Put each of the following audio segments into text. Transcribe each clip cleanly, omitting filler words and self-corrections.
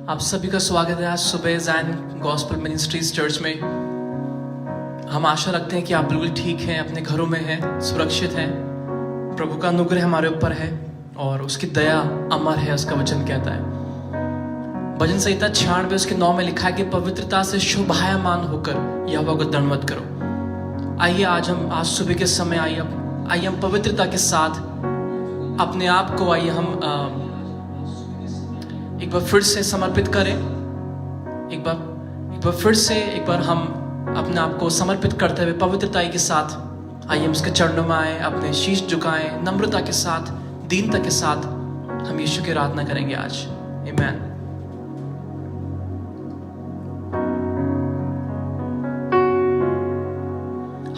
आप सभी का स्वागत है आज सुबह ज़ायन गॉस्पेल मिनिस्ट्रीज चर्च में। हम आशा रखते हैं कि आप बिल्कुल ठीक हैं, अपने घरों में हैं, सुरक्षित हैं। प्रभु का अनुग्रह हमारे ऊपर है और उसकी दया अमर है, उसका वचन कहता है। भजन संहिता 96 उसके 9 में लिखा है कि पवित्रता से शोभायमान होकर यहोवा को दंडवत करो। आइए आज सुबह के समय आइए हम पवित्रता के साथ अपने आप को हम एक बार फिर से समर्पित करें। एक बार हम अपने आप को समर्पित करते हुए पवित्रता के साथ आइए हम उसके चरणों में आए, अपने शीश झुकाएं, नम्रता के साथ, दीनता के साथ हम यीशु की आराधना करेंगे आज। आमीन।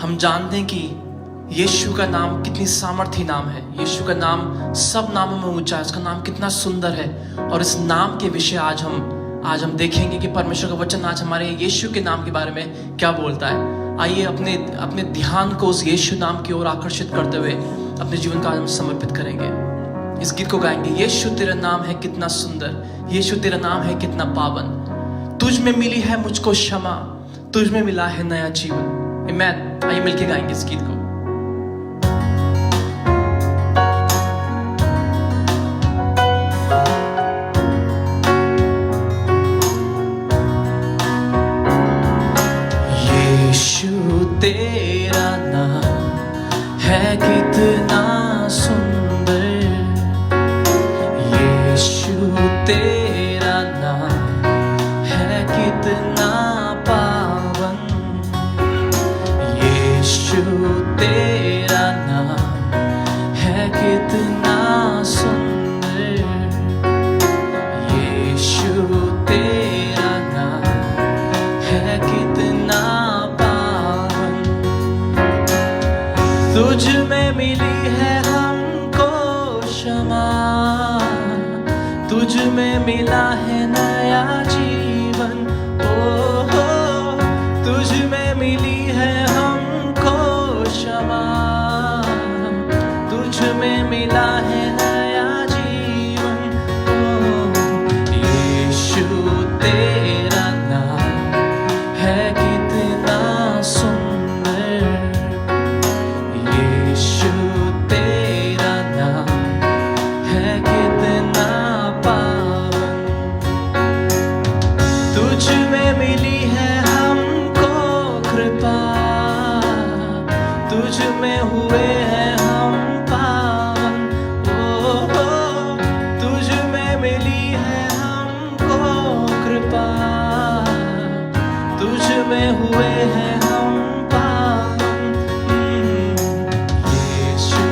हम जानते हैं कि यीशु का नाम कितनी सामर्थी नाम है। यीशु का नाम सब नामों में ऊंचा है, उसका नाम कितना सुंदर है। और इस नाम के विषय आज हम देखेंगे कि परमेश्वर का वचन आज हमारे यीशु के नाम के बारे में क्या बोलता है। आइए अपने ध्यान को उस यीशु नाम की ओर आकर्षित करते हुए अपने जीवन का आज हम समर्पित करेंगे। इस गीत को गाएंगे। यीशु तेरा नाम है कितना सुंदर, यीशु तेरा नाम है कितना पावन। तुझ में मिली है मुझको क्षमा, तुझ में मिला है नया जीवन। आमीन। आइए मिलके गाएंगे इस गीत को। तेरा नाम है कितना सुंदर, यीशु तेरा नाम है कितना पावन। यीशु तेरा नाम है कितना सुंदर, यीशु तेरा नाम है कितना। तुझ में मिली है हमको क्षमा, तुझ में मिला है नया जीवन। ओ हो, तुझ में मिली है हमको क्षमा, तुझ में मिला है नया जीवन। ओ यीशु तेरा नाम है कितना सुंदर, में हुए हैं हम पावन। ओ हो, तुझ में मिली है हमको कृपा, तुझ में हुए हैं हम पावन। यीशु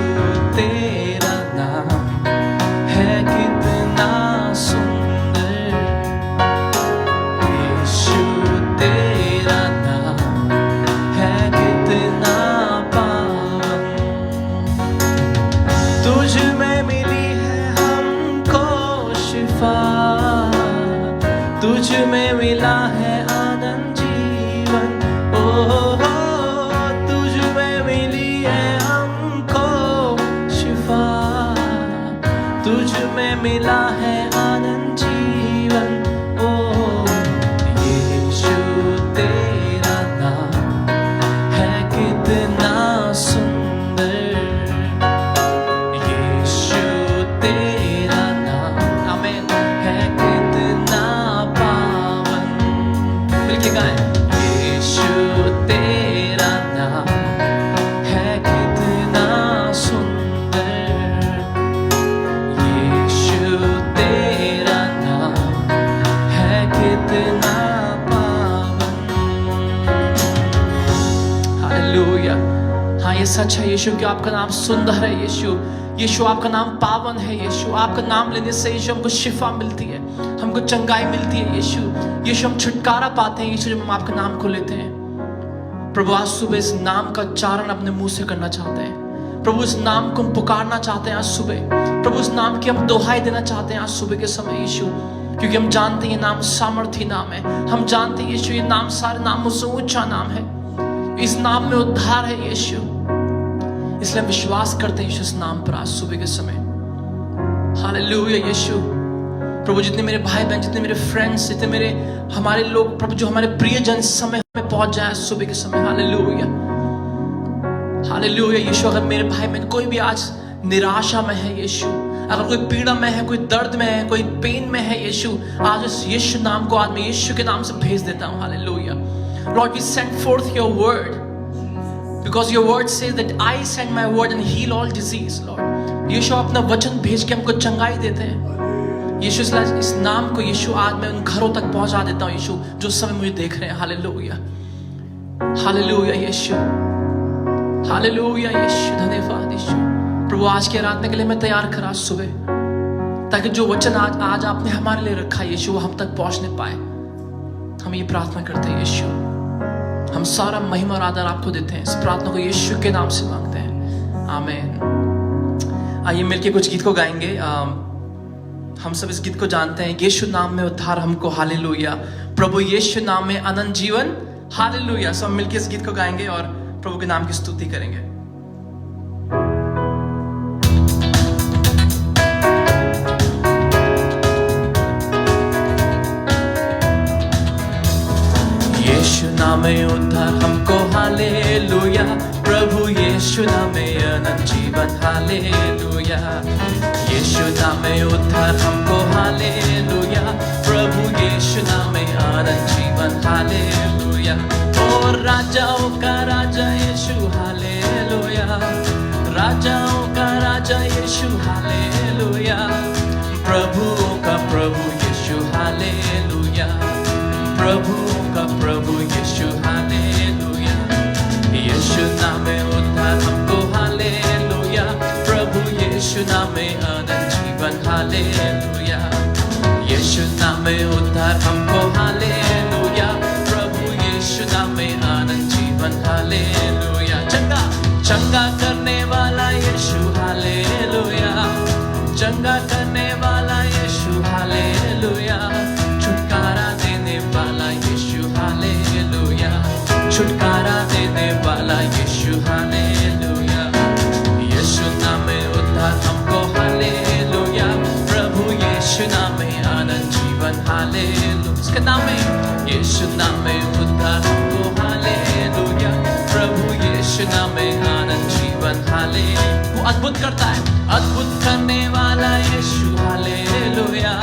तेरा नाम है कितना सुंदर, यीशु तेरा नाम है कितना। तुझ में मिली है हमको शिफा, तुझ में मिला है आनंद जीवन। ओ हो, तुझ में मिली है हमको शिफा, तुझ में मिला है आनंद जीवन। ओ यीशु तेरा नाम है कितना सुंदर, यीशु तेरा नाम है कितना सुंदर, यीशु तेरा नाम है कितना पावन। हालेलुया। हाँ, ये सच है यीशु कि आपका नाम सुंदर है। यीशु आपका नाम पावन है। यीशु आपका नाम लेने से यीशु हमको शिफा मिलती है, हमको चंगाई मिलती है। यीशु हम छुटकारा पाते हैं यीशु जब हम आपका नाम को लेते हैं। प्रभु आज सुबह इस नाम का उच्चारण अपने मुंह से करना चाहते हैं। प्रभु इस नाम को हम पुकारना चाहते हैं आज सुबह। प्रभु इस नाम की हम दोहाई देना चाहते हैं आज सुबह के समय यीशु, क्योंकि हम जानते हैं ये नाम सामर्थी नाम है। हम जानते हैं यीशु ये नाम सारे नामों से ऊंचा नाम है। इस नाम में उद्धार है यीशु, इसलिए हम विश्वास करते हैं यीशु इस नाम पर आज सुबह के समय। हालेलुया। यीशु प्रभु जितने मेरे भाई बहन, जितने मेरे फ्रेंड्स, जितने मेरे हमारे लोग प्रभु जो हमारे प्रियजन इस समय में पहुंच जाए सुबह के समय। Hallelujah, hallelujah. यीशु अगर मेरे भाई बहन कोई भी आज निराशा में है यीशु, अगर कोई पीड़ा में है, कोई दर्द में है, कोई पेन में है यीशु, आज इस यीशु नाम को आज मैं यीशु के नाम से भेज देता हूं। हालेलुया। Lord we send forth your word because your word says that I send my word and heal all disease. Lord यीशु अपना वचन भेज के हमको चंगाई देते हैं यीशु। इस नाम को यीशु आज मैं उन घरों तक पहुंचा देता हूं यीशु जो समय मुझे देख रहे हैं। हालेलुया, हालेलुया यीशु, हालेलुया यीशु। धन्यवाद यीशु। प्रभु आज के आराधना के लिए मैं तैयार करा सुबह, ताकि जो वचन आज आपने हमारे लिए रखा यीशु वो हम तक पहुंचने पाए। हम ये प्रार्थना करते हैं यीशु, हम सारा महिमा और आदर आपको देते हैं। इस प्रार्थना को यीशु के नाम से मांगते हैं, आमीन। आइए मिलके कुछ गीत को गाएंगे। हम सब इस गीत को जानते हैं, यीशु नाम में उद्धार हमको, हालेलुया। प्रभु यीशु नाम में अनंत जीवन, हालेलुया। सब मिलके इस गीत को गाएंगे और प्रभु के नाम की स्तुति करेंगे। यीशु नाम में उद्धार हमको, हालेलुया। प्रभु यीशु नाम में अनंत जीवन, हालेलुया। यीशु नाम में उद्धार हमको, हालेलुया। प्रभु यीशु नाम में अनंत जीवन, हालेलुया। और राजाओं का राजा यीशु, हालेलुया। राजाओं का राजा यीशु, हालेलुया। प्रभुओं का प्रभु यीशु, हालेलुया। प्रभुओं का प्रभु यीशु, हालेलुया। यीशु नाम में उद्धार हमको, हालेलुया। प्रभु यीशु नाम में अनंत जीवन, हालेलुया। यीशु नाम में उद्धार हमको, हालेलुया। प्रभु यीशु नाम में अनंत जीवन, हालेलुया। चंगा चंगा करने वाला यीशु, हालेलुया। चंगा करने वाला यीशु, हालेलुया। छुटकारा देने वाला यीशु, हालेलुया। छुटकारा देने वाला यीशु, हालेलुया। यीशु नाम में उद्धार हमको, हालेलुया। प्रभु यीशु नाम में अनंत जीवन, हालेलुया। इसके नाम में, यीशु नाम में उद्धार हमको, हालेलुया। प्रभु यीशु नाम में अनंत जीवन, हालेलुया। वो अद्भुत करता है, अद्भुत करने वाला यीशु, हालेलुया।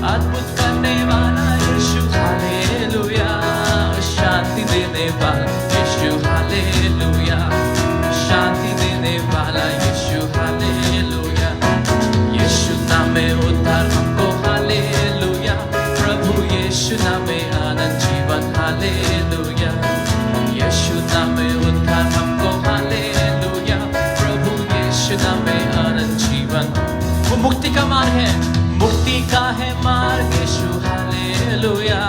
अद्भुत करने वाला यीशु, हालेलुया। शांति देने वाला यीशु, हालेलुया। शांति देने वाला यीशु, हालेलुया। यीशु नाम में उद्धार हमको, हालेलुया। प्रभु यीशु नाम में अनंत जीवन, हालेलुया। यीशु नाम में उद्धार हमको, हालेलुया। प्रभु यीशु नाम में अनंत जीवन। वो मुक्ति का मार्ग है, मुक्ति का है मार्ग यीशु, हालेलुया।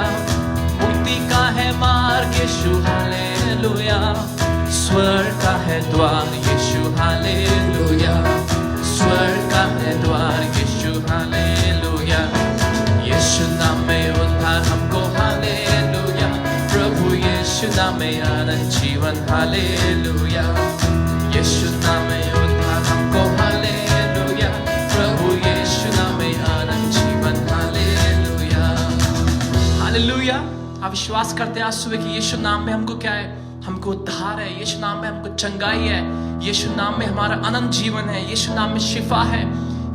मुक्ति का है मार्ग यीशु, हालेलुया। स्वर्ग का है द्वार यीशु, हालेलुया। स्वर्ग का है द्वार यीशु, हालेलुया। यीशु नाम में उद्धार हमको, हालेलुया। प्रभु यीशु नाम में अनंत जीवन, हालेलुया। यीशु नाम में उद्धार हमको, हालेलुया। प्रभु यीशु नाम में अनंत जीवन, हालेलुया। हालेलुया। आप विश्वास करते हैं आज सुबह कि यीशु नाम में हमको क्या है? हमको उद्धार है। यीशु नाम में हमको चंगाई है। यीशु नाम में हमारा अनंत जीवन है। यीशु नाम में शिफा है।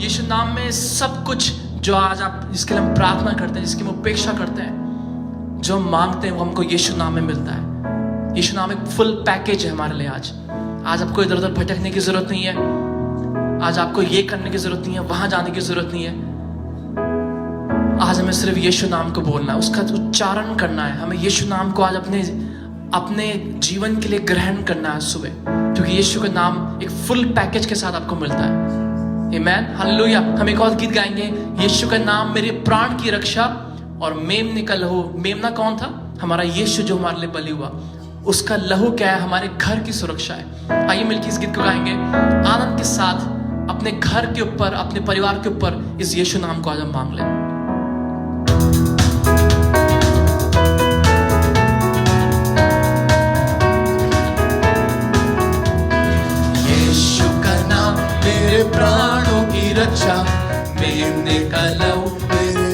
यीशु नाम में सब कुछ जो आज आप जिसके लिए हम प्रार्थना करते हैं, जिसकी हम उपेक्षा करते हैं, जो हम मांगते हैं वो हमको यीशु नाम में मिलता है। यीशु नाम एक फुल पैकेज है हमारे लिए। आज आपको इधर उधर भटकने की जरूरत नहीं है। आज आपको ये करने की जरूरत नहीं है, वहां जाने की जरूरत नहीं है। आज हमें सिर्फ यीशु नाम को बोलना है, उसका उच्चारण करना है। हमें यीशु नाम को आज अपने जीवन के लिए ग्रहण करना है सुबह, क्योंकि यीशु का नाम एक फुल पैकेज के साथ आपको मिलता है। आमीन, हालेलुया। हम एक और गीत गाएंगे, यीशु का नाम मेरे प्राण की रक्षा और मेमने का लहू। मेमना कौन था? हमारा यीशु जो हमारे लिए बलि हुआ, उसका लहू क्या है? हमारे घर की सुरक्षा है। आइए मिलकर इस गीत को गाएंगे आनंद के साथ। अपने घर के ऊपर, अपने परिवार के ऊपर इस यीशु नाम को आज हम मांग लें। मेरे प्राणों की रक्षा, मेमने का लहू मेरे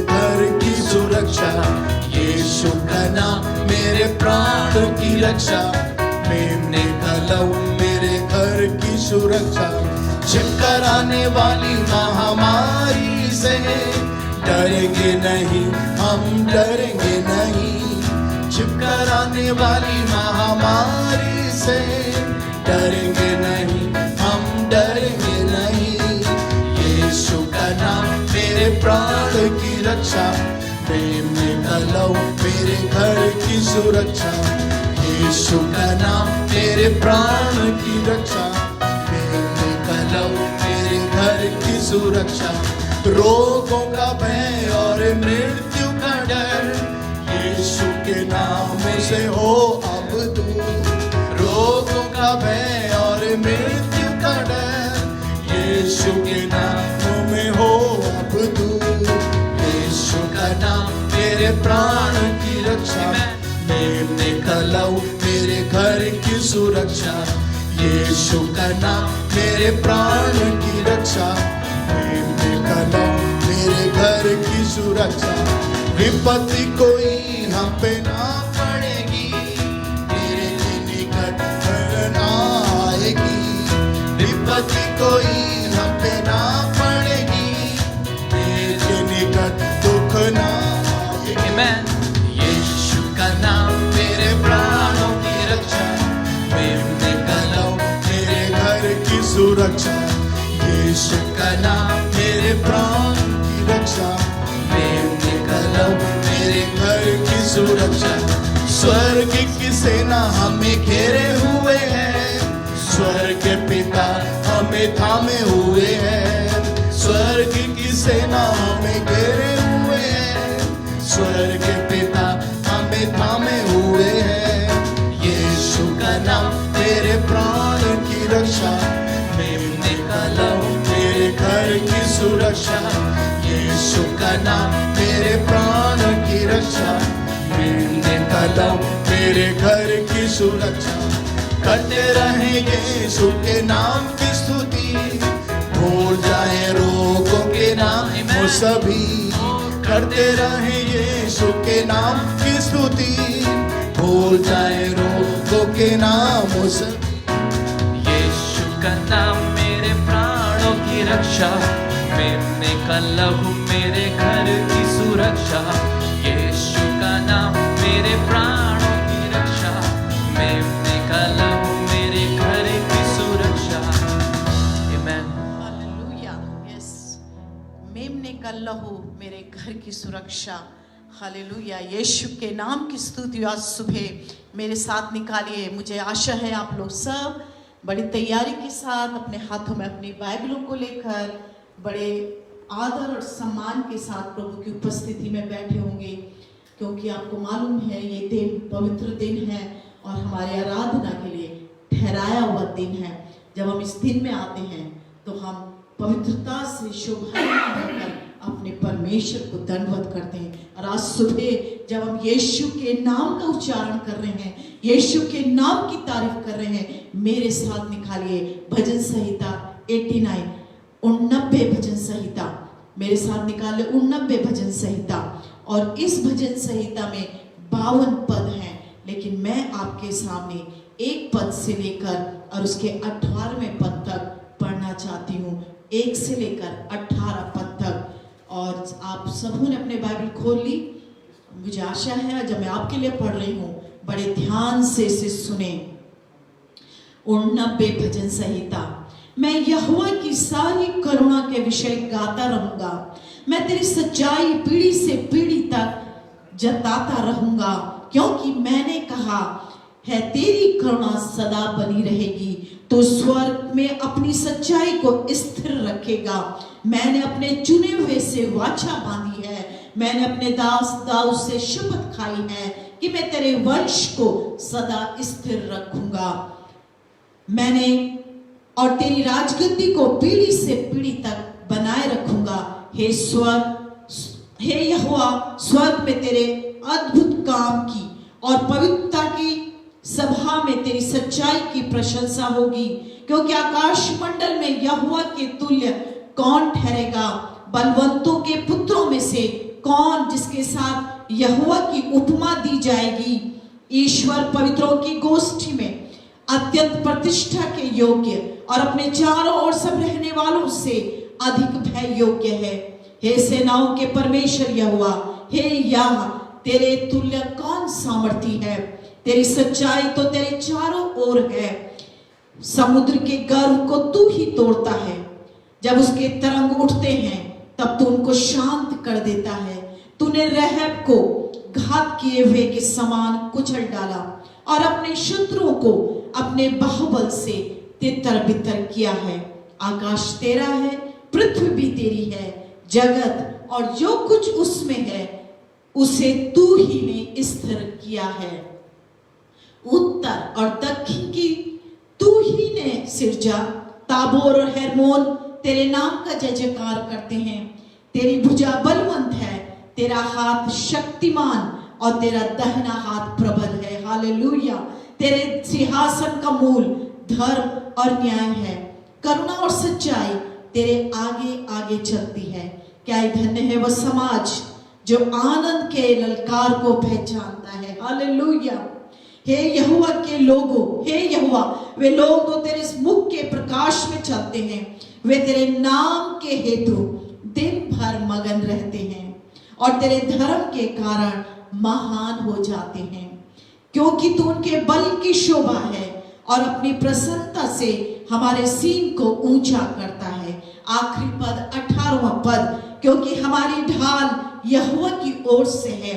प्राण की रक्षा, मेमने का लहू मेरे घर की सुरक्षा। छिपकर आने वाली महामारी से डरेंगे नहीं, हम डरेंगे नहीं। छिपकर आने वाली महामारी से डरेंगे नहीं, हम डरेंगे नहीं। यीशु का नाम मेरे प्राण की रक्षा, मेमने का लहू मेरे घर की सुरक्षा। यीशु का नाम मेरे प्राण की रक्षा, मेमने का लहू मेरे घर की सुरक्षा। रोगों का भय और मृत्यु का डर यीशु के नाम से हो अब दूर। रोगों का भय और मृत्यु का डर यीशु के नाम में हो अब दूर। यीशु का नाम मेरे प्राण की रक्षा, मेमने का लहू मेरे घर की सुरक्षा। यीशु का नाम मेरे प्राण की रक्षा, मेमने का लहू मेरे घर की सुरक्षा। विपत्ति कोई हम पे ना पड़ेगी, तेरे निकट ना आएगी। विपत्ति कोई हम पे ना पड़ेगी, तेरे निकट दुख ना आएगी। यीशु का नाम मेरे प्राणों की रक्षा, मेमने का लहू मेरे घर की सुरक्षा। यीशु का नाम मेरे प्राण की रक्षा, मेमने का लहू मेरे घर की सुरक्षा। स्वर्ग की सेना हमें घेरे हुए है, स्वर्ग पिता हमें थामे हुए है। स्वर्ग की सेना हमें घेरे हुए है, स्वर्ग पिता हमें थामे हुए है। यीशु का नाम मेरे प्राण की रक्षा, मेमने का लहू मेरे घर की सुरक्षा। यीशु का नाम मेरे प्राण की रक्षा, मेमने का लहू मेरे घर की सुरक्षा। करते रहे यीशु के नाम की स्तुति, भूल जाए रोगों के नाम वो सभी। करते रहे यीशु के नाम की स्तुति, भूल जाए रोगों के नाम वो सभी। यीशु का नाम मेरे प्राणों की रक्षा, मेमने का लहू मेरे घर की सुरक्षा। यीशु का नाम मेरे प्राणों की रक्षा, मेमने का लहू मेरे घर की सुरक्षा। आमीन। हालेलुया। यस, मेमने का लहू मेरे घर की सुरक्षा। हालेलुया। यीशु के नाम की स्तुति आज सुबह मेरे साथ निकालिए। मुझे आशा है आप लोग सब बड़ी तैयारी के साथ अपने हाथों में अपनी बाइबलों को लेकर बड़े आदर और सम्मान के साथ प्रभु की उपस्थिति में बैठे होंगे, क्योंकि आपको मालूम है ये दिन पवित्र दिन है और हमारे आराधना के लिए ठहराया हुआ दिन है। जब हम इस दिन में आते हैं तो हम पवित्रता से शोभायमान होकर अपने परमेश्वर को दंडवत करते हैं। और आज सुबह जब हम यीशु के नाम का उच्चारण कर रहे हैं, यीशु के नाम की तारीफ कर रहे हैं, मेरे साथ निकालिए भजन संहिता 89 89 भजन संहिता, मेरे साथ निकाले 89 भजन संहिता। और इस भजन संहिता में 52 पद हैं, लेकिन मैं आपके सामने एक पद से लेकर और उसके 18वें पद तक पढ़ना चाहती हूँ, 1 से लेकर 18 पद तक। और आप सबों ने अपने बाइबल खोल ली। मुझे आशा है जब मैं आपके लिए पढ़ रही हूँ बड़े ध्यान से इसे सुने। 89 भजन संहिता। मैं यहोवा की सारी करुणा के विषय गाता रहूंगा, मैं तेरी सच्चाई पीढ़ी से पीढ़ी तक जताता रहूंगा, क्योंकि मैंने कहा है तेरी करुणा सदा बनी रहेगी। तो स्वर्ग में अपनी सच्चाई को स्थिर रखेगा। मैंने अपने चुने हुए से वाचा बांधी है, मैंने अपने दास दाऊद से शपथ खाई है कि मैं तेरे वंश को सदा स्थिर रखूंगा। मैंने और तेरी राजगद्दी को पीढ़ी से पीढ़ी तक बनाए रखूंगा। हे यहोवा, स्वर्ग में तेरे अद्भुत काम की और पवित्रता की सभा में तेरी सच्चाई की प्रशंसा होगी, क्योंकि आकाश मंडल में यहोवा के तुल्य कौन ठहरेगा? बलवंतों के पुत्रों में से कौन जिसके साथ यहोवा की उपमा दी जाएगी? ईश्वर पवित्रों की गोष्ठी में अत्यंत प्रतिष्ठा के योग्य और अपने चारों ओर सब रहने वालों से अधिक भय योग्य है। हे सेनाओं के परमेश्वर यहोवा, हे याह, तेरे तुल्य कौन सामर्थी है? तेरी सच्चाई तो तेरे चारों ओर है। समुद्र के गर्व को तू ही तोड़ता है। जब उसके तरंग उठते हैं तब तू उनको शांत कर देता है। तूने रहब को घात किए हुए के समान कुचल डाला और अपने शत्रुओं को अपने बाहुबल से तितर बितर किया है। आकाश तेरा है, पृथ्वी भी तेरी है, जगत और जो कुछ उसमें है उसे तू ही ने स्थिर किया है। उत्तर और दक्षिण की तू ही ने सिरजा। ताबोर और हेर्मोन तेरे नाम का जय जयकार करते हैं। तेरी भुजा बलवंत है, तेरा हाथ शक्तिमान और तेरा दाहिना हाथ प्रबल है। हालेलुया। तेरे सिंहासन का मूल धर्म और न्याय है। करुणा और सच्चाई तेरे आगे आगे चलती है। क्या ही धन्य है वह समाज जो आनंद के ललकार को पहचानता है। हालेलुया। हे यहोवा के लोगों, हे यहोवा, वे लोग तो तेरे मुख के प्रकाश में चलते हैं। वे तेरे नाम के हेतु दिन भर मगन रहते हैं और तेरे धर्म के कारण महान हो जाते हैं। क्योंकि तू उनके बल की शोभा है और अपनी प्रसन्नता से हमारे सीन को ऊंचा करता है। आखिरी पद 18वां पद, क्योंकि हमारी ढाल यहोवा की ओर से है,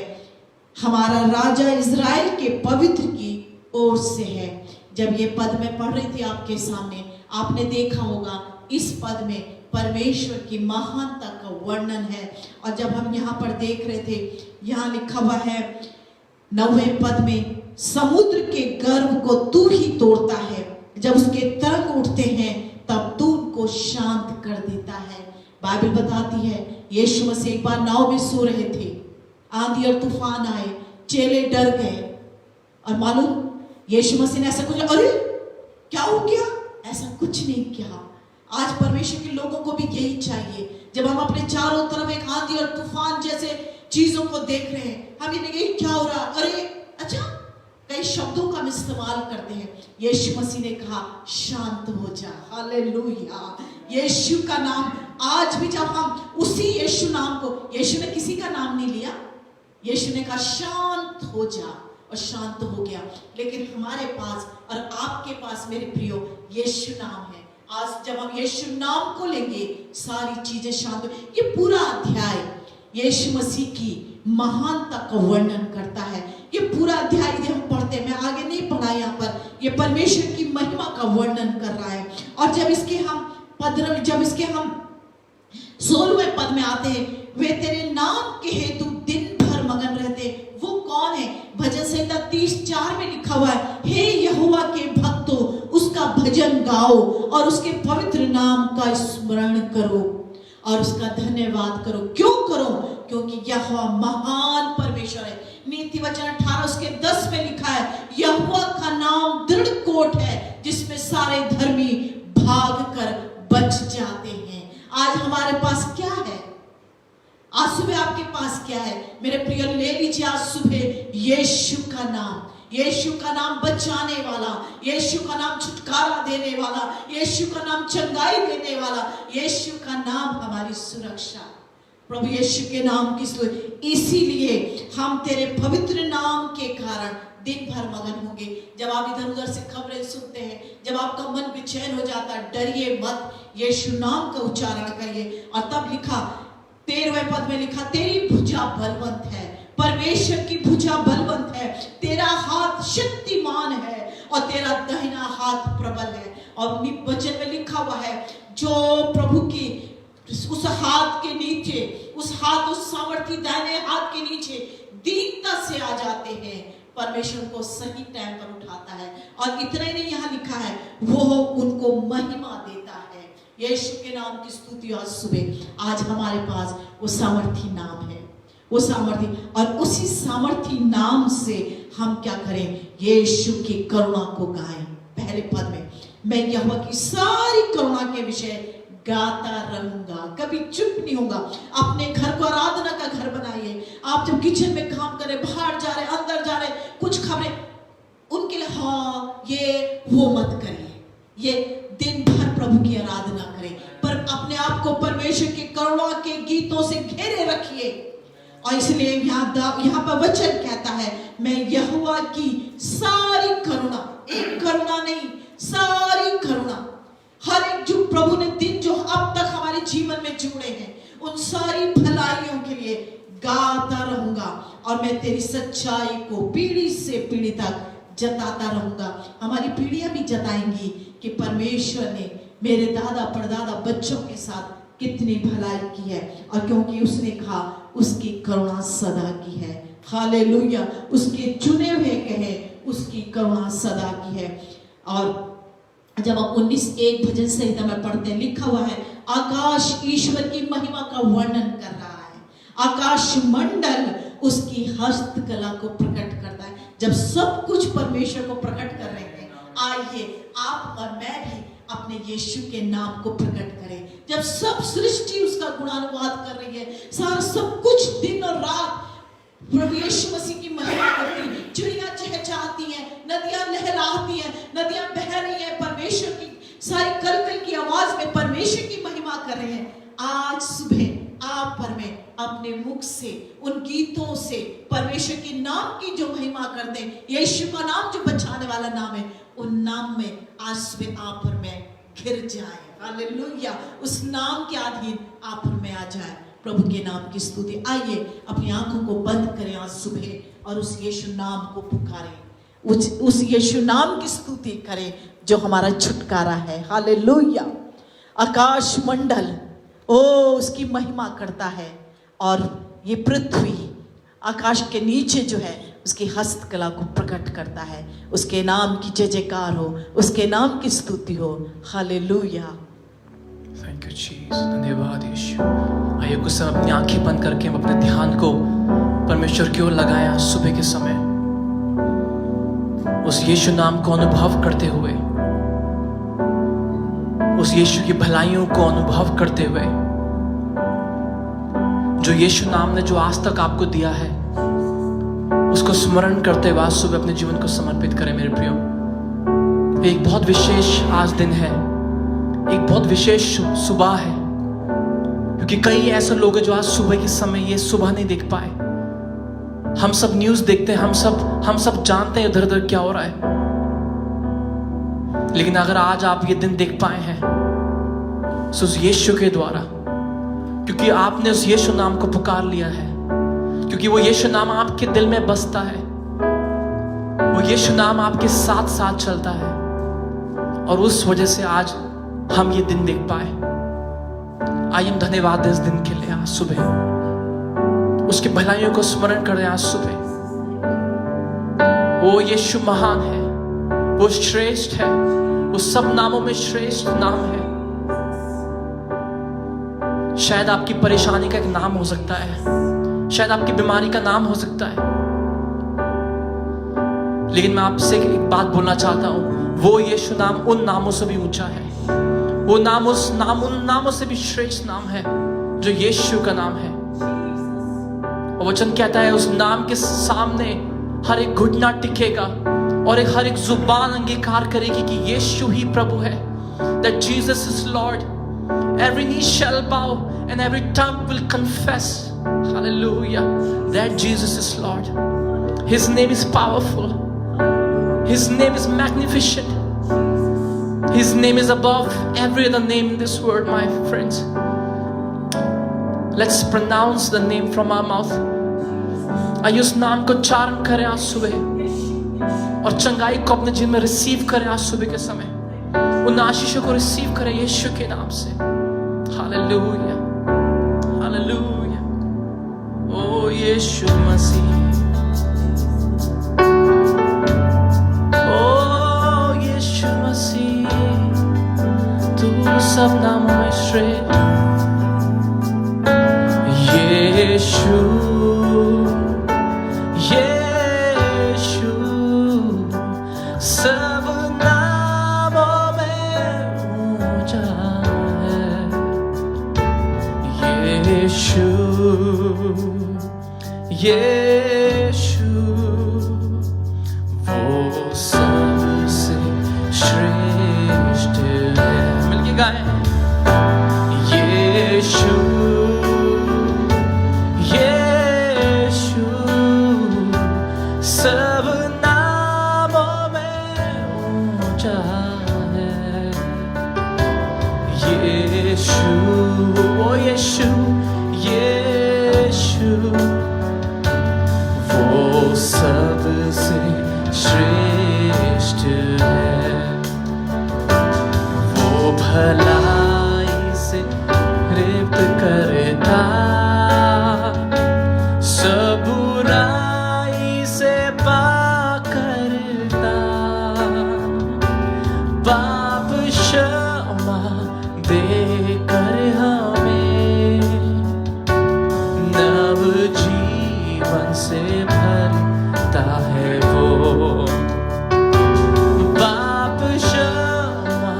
हमारा राजा इज़राइल के पवित्र की ओर से है। जब ये पद मैं पढ़ रही थी आपके सामने, आपने देखा होगा इस पद में परमेश्वर की महानता का वर्णन है। और जब हम यहाँ पर देख रहे थे, यहाँ लिखा हुआ है 9वें पद में, समुद्र के गर्व को तू ही तोड़ता है। जब उसके तरंग उठते हैं तब तू उनको शांत कर देता है। बाइबल बताती है यीशु मसीह एक बार नाव में सो रहे थे, आंधी और तूफान आए, चेले डर गए और मालूम यीशु मसीह ने ऐसा कुछ, अरे क्या हो गया, ऐसा कुछ नहीं किया। आज परमेश्वर के लोगों को भी यही चाहिए। जब हम अपने चारों तरफ एक आंधी और तूफान जैसे चीजों को देख रहे हैं, हम ये नहीं क्या हो रहा, अरे अच्छा, कई शब्दों का हम इस्तेमाल करते हैं। यीशु मसीह ने कहा शांत हो जा। हालेलुया। यीशु का नाम आज भी, जब हम उसी यीशु नाम को, यीशु ने किसी का नाम नहीं लिया, यीशु ने कहा शांत हो जा और शांत हो गया। लेकिन हमारे पास और आपके पास मेरे प्रियो यीशु नाम है। आज जब हम यीशु नाम को लेंगे सारी चीजें शांत हो। ये पूरा अध्याय यीशु मसीह की महानता का वर्णन करता है। ये पूरा अध्याय यदि हम पढ़ते हैं, मैं आगे नहीं पढ़ा यहाँ पर, ये परमेश्वर की महिमा का वर्णन कर रहा है। और जब इसके हम 16वें पद में आते हैं, वे तेरे नाम के हेतु दिन भर मगन रहते। वो कौन है? भजन संहिता 30:4 में लिखा हुआ है, हे यहोवा के भक्तों, उसका भजन गाओ और उसके पवित्र नाम का स्मरण करो और उसका धन्यवाद करो। क्यों करो? क्योंकि यहोवा महान परमेश्वर है। नीति वचन 18 उसके 10 में लिखा है, यहोवा का नाम दृढ़ कोट है जिसमें सारे धर्मी भाग कर बच जाते हैं। आज हमारे पास क्या है? आज सुबह आपके पास क्या है? मेरे प्रिय, ले लीजिए आज सुबह यीशु का नाम। यीशु का नाम बचाने वाला, यीशु का नाम छुटकारा देने वाला, यीशु का नाम चंगाई देने वाला, यीशु का नाम हमारी सुरक्षा। प्रभु यीशु के नाम की स्तुति। इसीलिए हम तेरे पवित्र नाम के कारण दिन भर मगन होंगे। जब आप इधर उधर से खबरें सुनते हैं, जब आपका मन बेचैन हो जाता है, डरिए मत, यीशु नाम का उच्चारण करिए। और तब लिखा 13वें पद में लिखा, तेरी भुजा बलवंत है। परमेश्वर की भुजा बलवंत है, तेरा हाथ शक्तिमान है और तेरा दाहिना हाथ प्रबल है। और वचन में लिखा हुआ है, जो प्रभु की उस हाथ के नीचे, उस सामर्थी दाहिने हाथ के नीचे दीनता से आ जाते हैं, परमेश्वर को सही टाइम पर उठाता है। और इतना ही नहीं, यहाँ लिखा है वो उनको महिमा देता है। यीशु के नाम की स्तुति। आज सुबह आज हमारे पास वो सामर्थी नाम है, वो सामर्थी, और उसी सामर्थी नाम से हम क्या करें? यीशु की करुणा को गाएं। पहले पद में, मैं यहोवा की सारी करुणा के विषय गाता रहूंगा, कभी चुप नहीं होगा। अपने घर को आराधना का घर बनाइए। आप जब किचन में काम करें, बाहर जा रहे, अंदर जा रहे, कुछ खबरें ये दिन भर प्रभु की आराधना करें, पर अपने आप को परमेश्वर के करुणा के गीतों से घेरे रखिए। और इसलिए यहाँ पर वचन कहता है, मैं यहोवा की सारी करुणा, एक करुणा नहीं, सारी करुणा, हर एक जो प्रभु ने दिन जो अब तक हमारे जीवन में जुड़े हैं, उन सारी भलाइयों के लिए गाता रहूंगा और मैं तेरी सच्चाई को पीढ़ी से पीढ़ी तक जताता रहूंगा। हमारी पीढ़ियां भी जताएंगी कि परमेश्वर ने मेरे दादा परदादा बच्चों के साथ कितनी भलाई की है, और क्योंकि उसने कहा उसकी करुणा सदा की है। हालेलुया, उसके चुने हुए कहे उसकी करुणा सदा की है। और जब हम 19:1 भजन संहिता में पढ़ते हैं, लिखा हुआ है, आकाश ईश्वर की महिमा का वर्णन कर रहा है, आकाश मंडल उसकी हस्तकला को प्रकट करता है। जब सब कुछ परमेश्वर को प्रकट कर रहे हैं, आइए आप और मैं भी अपने यीशु के नाम को प्रकट करें। जब सब सृष्टि उसका गुणानुवाद कर रही है, सारा सब कुछ दिन और रात प्रभु यीशु मसीह की महिमा करती है, चिड़ियां चहचहाती हैं, नदियां लहराती हैं, नदियां बह रही हैं, परमेश्वर की सारी कलकल की आवाज में परमेश्वर की महिमा कर रहे हैं। आज सुबह आप और मैं अपने मुख से उन गीतों से परमेश्वर के नाम की जो महिमा करते हैं, यीशु का नाम जो बचाने वाला नाम है, उन नाम में आज सुबह आप और मैं घिर जाए। हालेलुया, उस नाम के अधीन आप और मैं आ जाए। प्रभु के नाम की स्तुति। आइए अपनी आंखों को बंद करें आज सुबह और उस यीशु नाम को पुकारें, उस यीशु नाम की स्तुति करें जो हमारा छुटकारा है। हालेलुया, आकाश मंडल उसकी महिमा करता है, और ये पृथ्वी आकाश के नीचे जो है उसकी हस्तकला को प्रकट करता है। उसके नाम की जय जयकार हो, उसके नाम की स्तुति हो। हालेलुया, थैंक यू जीसस, धन्यवाद यीशु। आइए कुछ समय अपनी आंखें बंद करके हम अपने ध्यान को परमेश्वर की ओर लगाएं। आज सुबह के समय उस यीशु नाम को अनुभव करते हुए, उस यीशु की भलाइयों को अनुभव करते हुए, जो यीशु नाम ने जो आज तक आपको दिया है उसको स्मरण करते हुए आज सुबह अपने जीवन को समर्पित करें। मेरे प्रियो, एक बहुत विशेष आज दिन है, एक बहुत विशेष सुबह है, क्योंकि कई ऐसे लोग हैं जो आज सुबह के समय ये सुबह नहीं देख पाए। हम सब न्यूज़ देखते हैं, हम सब जानते हैं इधर उधर क्या हो रहा है, लेकिन अगर आज आप ये दिन देख पाए हैं तो उस यीशु के द्वारा, क्योंकि आपने उस यीशु नाम को पुकार लिया है, क्योंकि वो यीशु नाम आपके दिल में बसता है, वो यीशु नाम आपके साथ साथ चलता है, और उस वजह से आज हम ये दिन देख पाए। आइए हम धन्यवाद दें इस दिन के लिए। आज सुबह उसकी भलाइयों को स्मरण करें। आज सुबह वो यीशु महान है, वो श्रेष्ठ है, वो सब नामों में श्रेष्ठ नाम है। शायद आपकी परेशानी का एक नाम हो सकता है, शायद आपकी बीमारी का नाम हो सकता है, लेकिन मैं आपसे एक बात बोलना चाहता हूं, वो यीशु नाम उन नामों से भी ऊंचा है, वो नाम उन नामों से भी श्रेष्ठ नाम है जो यीशु का नाम है। और वचन कहता है उस नाम के सामने हर एक घुटना टिकेगा और हर एक जुबान अंगीकार करेगी कि यीशु ही प्रभु है। That Jesus is Lord. Every knee shall bow and every tongue will confess, hallelujah, that Jesus is Lord. His name is powerful. His name is magnificent. His name is above every other name in this world, my friends. Let's pronounce the name from our mouth. आइए उस नाम को उच्चारण करें आज सुबह, और चंगाई को अपने जीवन में रिसीव करें। आज सुबह के समय उन आशीषों को रिसीव करें यीशु के नाम से। हालेलुया, हालेलुया, ओ यीशु मसीह, ओ यीशु मसीह, तू सब नामों में श्रेष्ठ। यीशु, यीशु सब नामों में ऊंचा है। यीशु, यीशु वो सबसे श्रेष्ठ वो सबसे श्रेष्ठ है। वो भलाई से तृप्त करता, सब बुराई से पाक करता, पाप क्षमा देकर हमें नव जीवन से भरता है वो। पाप क्षमा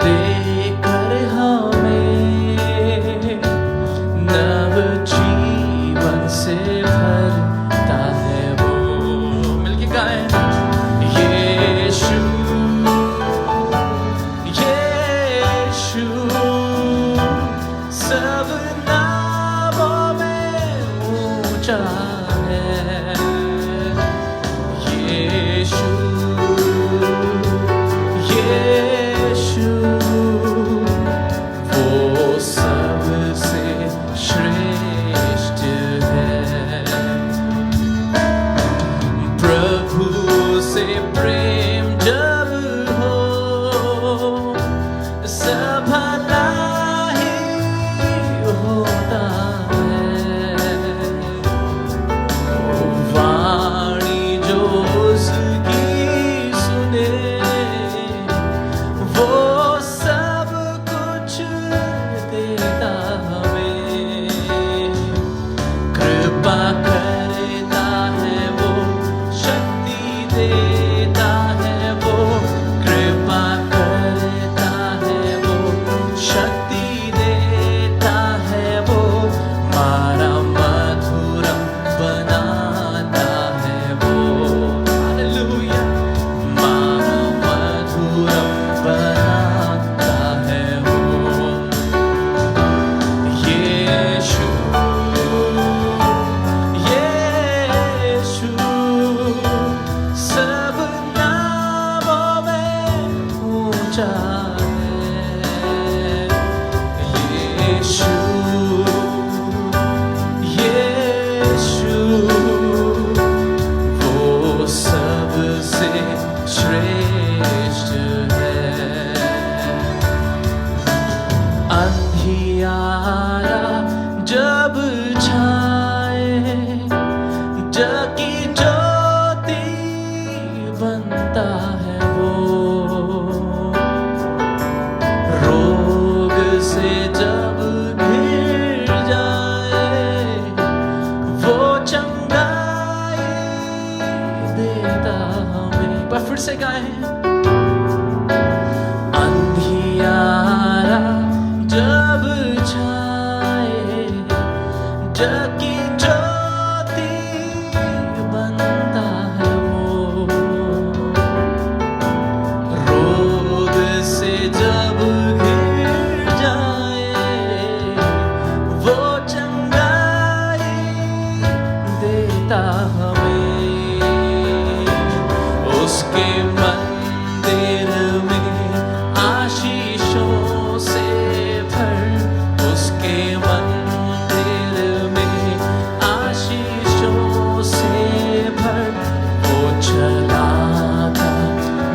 देकर हमें नव जीवन से भरता है वो। मिलके गाएं, यीशु यीशु सब नामों में ऊंचा है। यीशु यीशु वो सबसे श्रेष्ठ है। प्रभु से प्रेम जब हो सब भला ही होता है। वाणी जो उसकी सुने वो सब कुछ देता हमें। कृपा करता है वो, शक्ति देता है वो। कृपा करता है वो, शक्ति देता है वो। मारा मधुरम बनाता है वो। हालेलुया, मारा मधुरम बनाता है वो। यीशु यीशु सब नामों में ऊंचा है। यीशु यीशु वो सबसे श्रेष्ठ है। अंधियारा जब छाए, जग की ज्योति बनता है वो। रोग से जब घिर जाए, वो चंगाई देता हमें। एक बार फिर से गाएं, अंधियारा जब छाए, जग की ज्योति बनता है वो। रोग से जब घिर जाए, वो चंगाई देता हमें। उसके मंदिर में आशीषों से भर, उसके मंदिर में आशीषों से भर, वो चलाता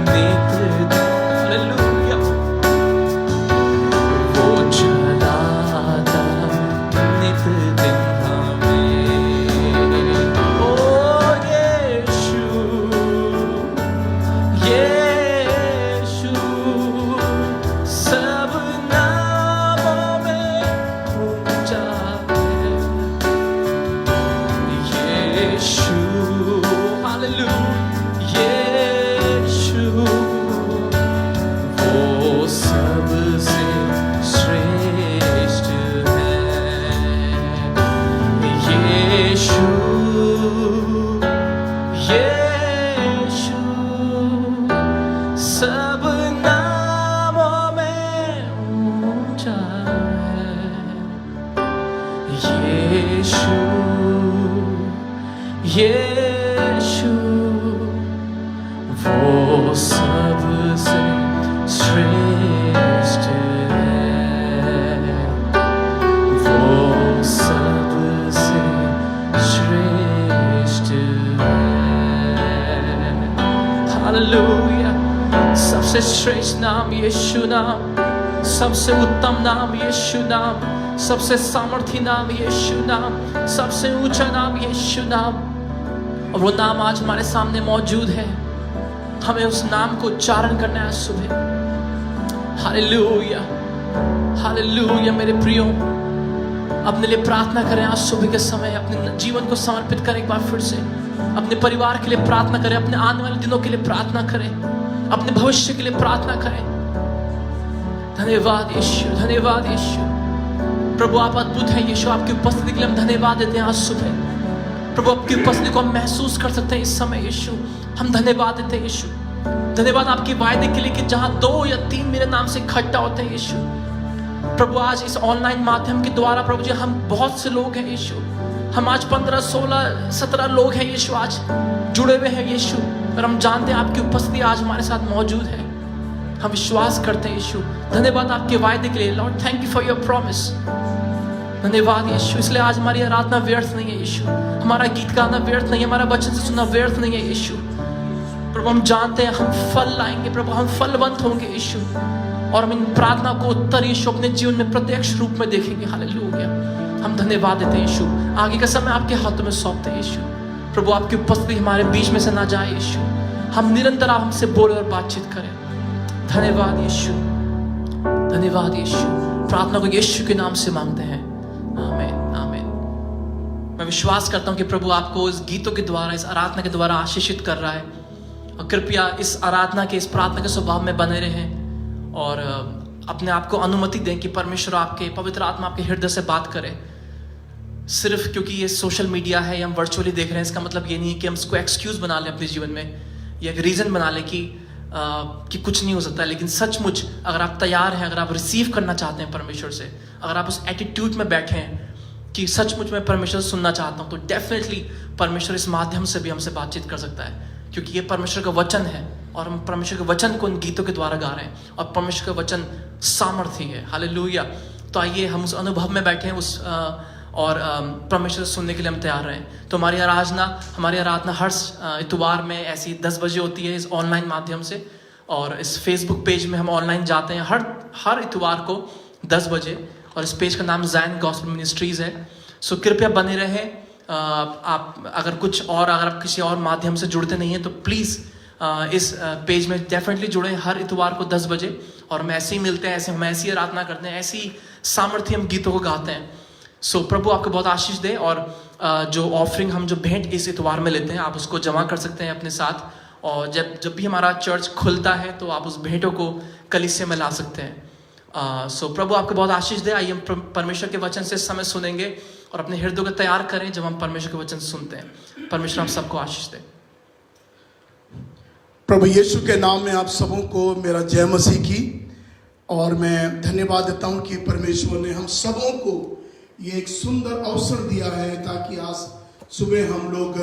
नित्य दिन। हालेलुया, वो चलाता नित्य दिन हमें। ओ यीशु यीशु सब नामों में ऊंचा है। यीशु हालेलुया, यीशु वो सबसे श्रेष्ठ है। यीशु यीशु सब नामों में ऊंचा है। यीशु यीशु वो सबसे श्रेष्ठ है। वो सबसे श्रेष्ठ हालेलुया। सबसे श्रेष्ठ नाम यीशु नाम, सबसे उत्तम नाम यीशु नाम, सबसे सामर्थी नाम यीशु नाम, सबसे ऊंचा नाम यीशु नाम। और वो नाम आज हमारे सामने मौजूद है, हमें उस नाम को उच्चारण करना है सुबह। Hallelujah, hallelujah. मेरे प्रियो, अपने लिए प्रार्थना करें आज सुबह के समय, अपने जीवन को समर्पित करें एक बार फिर से, अपने परिवार के लिए प्रार्थना करें, अपने आने वाले दिनों के लिए प्रार्थना करें, अपने भविष्य के लिए प्रार्थना करें। धन्यवाद यीशु, धन्यवाद यीशु। प्रभु आप अद्भुत हैं यीशु, आपकी उपस्थिति के लिए हम धन्यवाद देते हैं आज सुबह। प्रभु आपकी उपस्थिति को हम महसूस कर सकते हैं इस समय यीशु, हम धन्यवाद देते हैं यीशु। धन्यवाद आपके वायदे के लिए कि जहां 2 या 3 मेरे नाम से इकट्ठा होते हैं यीशु। प्रभु आज इस ऑनलाइन माध्यम के द्वारा प्रभु जी हम बहुत से लोग हैं यीशु, हम आज 15, 16, 17 लोग हैं यीशु, आज जुड़े हुए हैं यीशु, और हम जानते हैं आपकी उपस्थिति आज हमारे साथ मौजूद है। हम विश्वास करते हैं यीशु। धन्यवाद आपके वायदे के लिए Lord, thank you for your promise. धन्यवाद यीशु, इसलिए आज हमारी आराधना व्यर्थ नहीं है यीशु, हमारा गीत गाना व्यर्थ नहीं है, हमारा वचन से सुनना व्यर्थ नहीं है यीशु। प्रभु हम जानते हैं हम फल लाएंगे प्रभु, हम फलवंत होंगे यीशु, और हम इन प्रार्थना को उत्तर यीशु अपने जीवन में प्रत्यक्ष रूप में देखेंगे। हालेलुया। हम धन्यवाद देते हैं यीशु। आगे का समय आपके हाथों में सौंपते हैं यीशु। प्रभु आपकी उपस्थिति हमारे बीच में से ना जाए यीशु, हम निरंतर आप हमसे बोले और बातचीत करें। धन्यवाद यीशु, धन्यवाद यीशु। प्रार्थना को यीशु के नाम से मांगते हैं, आमीन, आमीन। मैं विश्वास करता हूं कि प्रभु आपको इस गीतों के द्वारा, इस आराधना के द्वारा आशीषित कर रहा है, और कृपया इस आराधना के, इस प्रार्थना के स्वभाव में बने रहें और अपने आप को अनुमति दें कि परमेश्वर आपके, पवित्र आत्मा आपके हृदय से बात करे। सिर्फ क्योंकि ये सोशल मीडिया है या हम वर्चुअली देख रहे हैं, इसका मतलब ये नहीं है कि हम इसको एक्सक्यूज बना लें अपने जीवन में, या एक रीजन बना लें कि कुछ नहीं हो सकता है। लेकिन सचमुच अगर आप तैयार हैं, अगर आप रिसीव करना चाहते हैं परमेश्वर से, अगर आप उस एटीट्यूड में बैठे हैं कि सचमुच मैं परमेश्वर से सुनना चाहता हूँ, तो डेफिनेटली परमेश्वर इस माध्यम से भी हमसे बातचीत कर सकता है, क्योंकि ये परमेश्वर का वचन है और हम परमेश्वर के वचन को इन गीतों के द्वारा गा रहे हैं, और परमेश्वर का वचन सामर्थी है। हालेलुया। तो आइए हम उस अनुभव में बैठे हैं, और परमेश्वर से सुनने के लिए हम तैयार रहें। तो हमारी आराधना हर इतवार में ऐसी 10 बजे होती है इस ऑनलाइन माध्यम से, और इस फेसबुक पेज में हम ऑनलाइन जाते हैं हर इतवार को 10 बजे, और इस पेज का नाम ज़ायन गॉस्पेल मिनिस्ट्रीज़ है। सो कृपया बने रहें। आप अगर आप किसी और माध्यम से जुड़ते नहीं हैं तो प्लीज़ इस पेज में डेफिनेटली जुड़ें हर इतवार को 10 बजे, और हम ऐसे ही मिलते हैं, हम ऐसी आराधना करते हैं, ऐसी सामर्थ्य हम गीतों को गाते हैं। सो प्रभु आपको बहुत आशीष दे, और जो ऑफरिंग हम जो भेंट इस इतवार में लेते हैं, आप उसको जमा कर सकते हैं अपने साथ, और जब भी हमारा चर्च खुलता है तो आप उस भेंटों को कलीसिया में ला सकते हैं। सो प्रभु आपको बहुत आशीष दे। आइए हम परमेश्वर के वचन से इस समय सुनेंगे, और अपने हृदय को तैयार करें जब हम परमेश्वर के वचन सुनते हैं। परमेश्वर आप सबको आशीष दे। प्रभु यीशु के नाम में आप सबों को मेरा जय मसीह की, और मैं धन्यवाद देता हूं कि परमेश्वर ने हम सबों को ये एक सुंदर अवसर दिया है ताकि आज सुबह हम लोग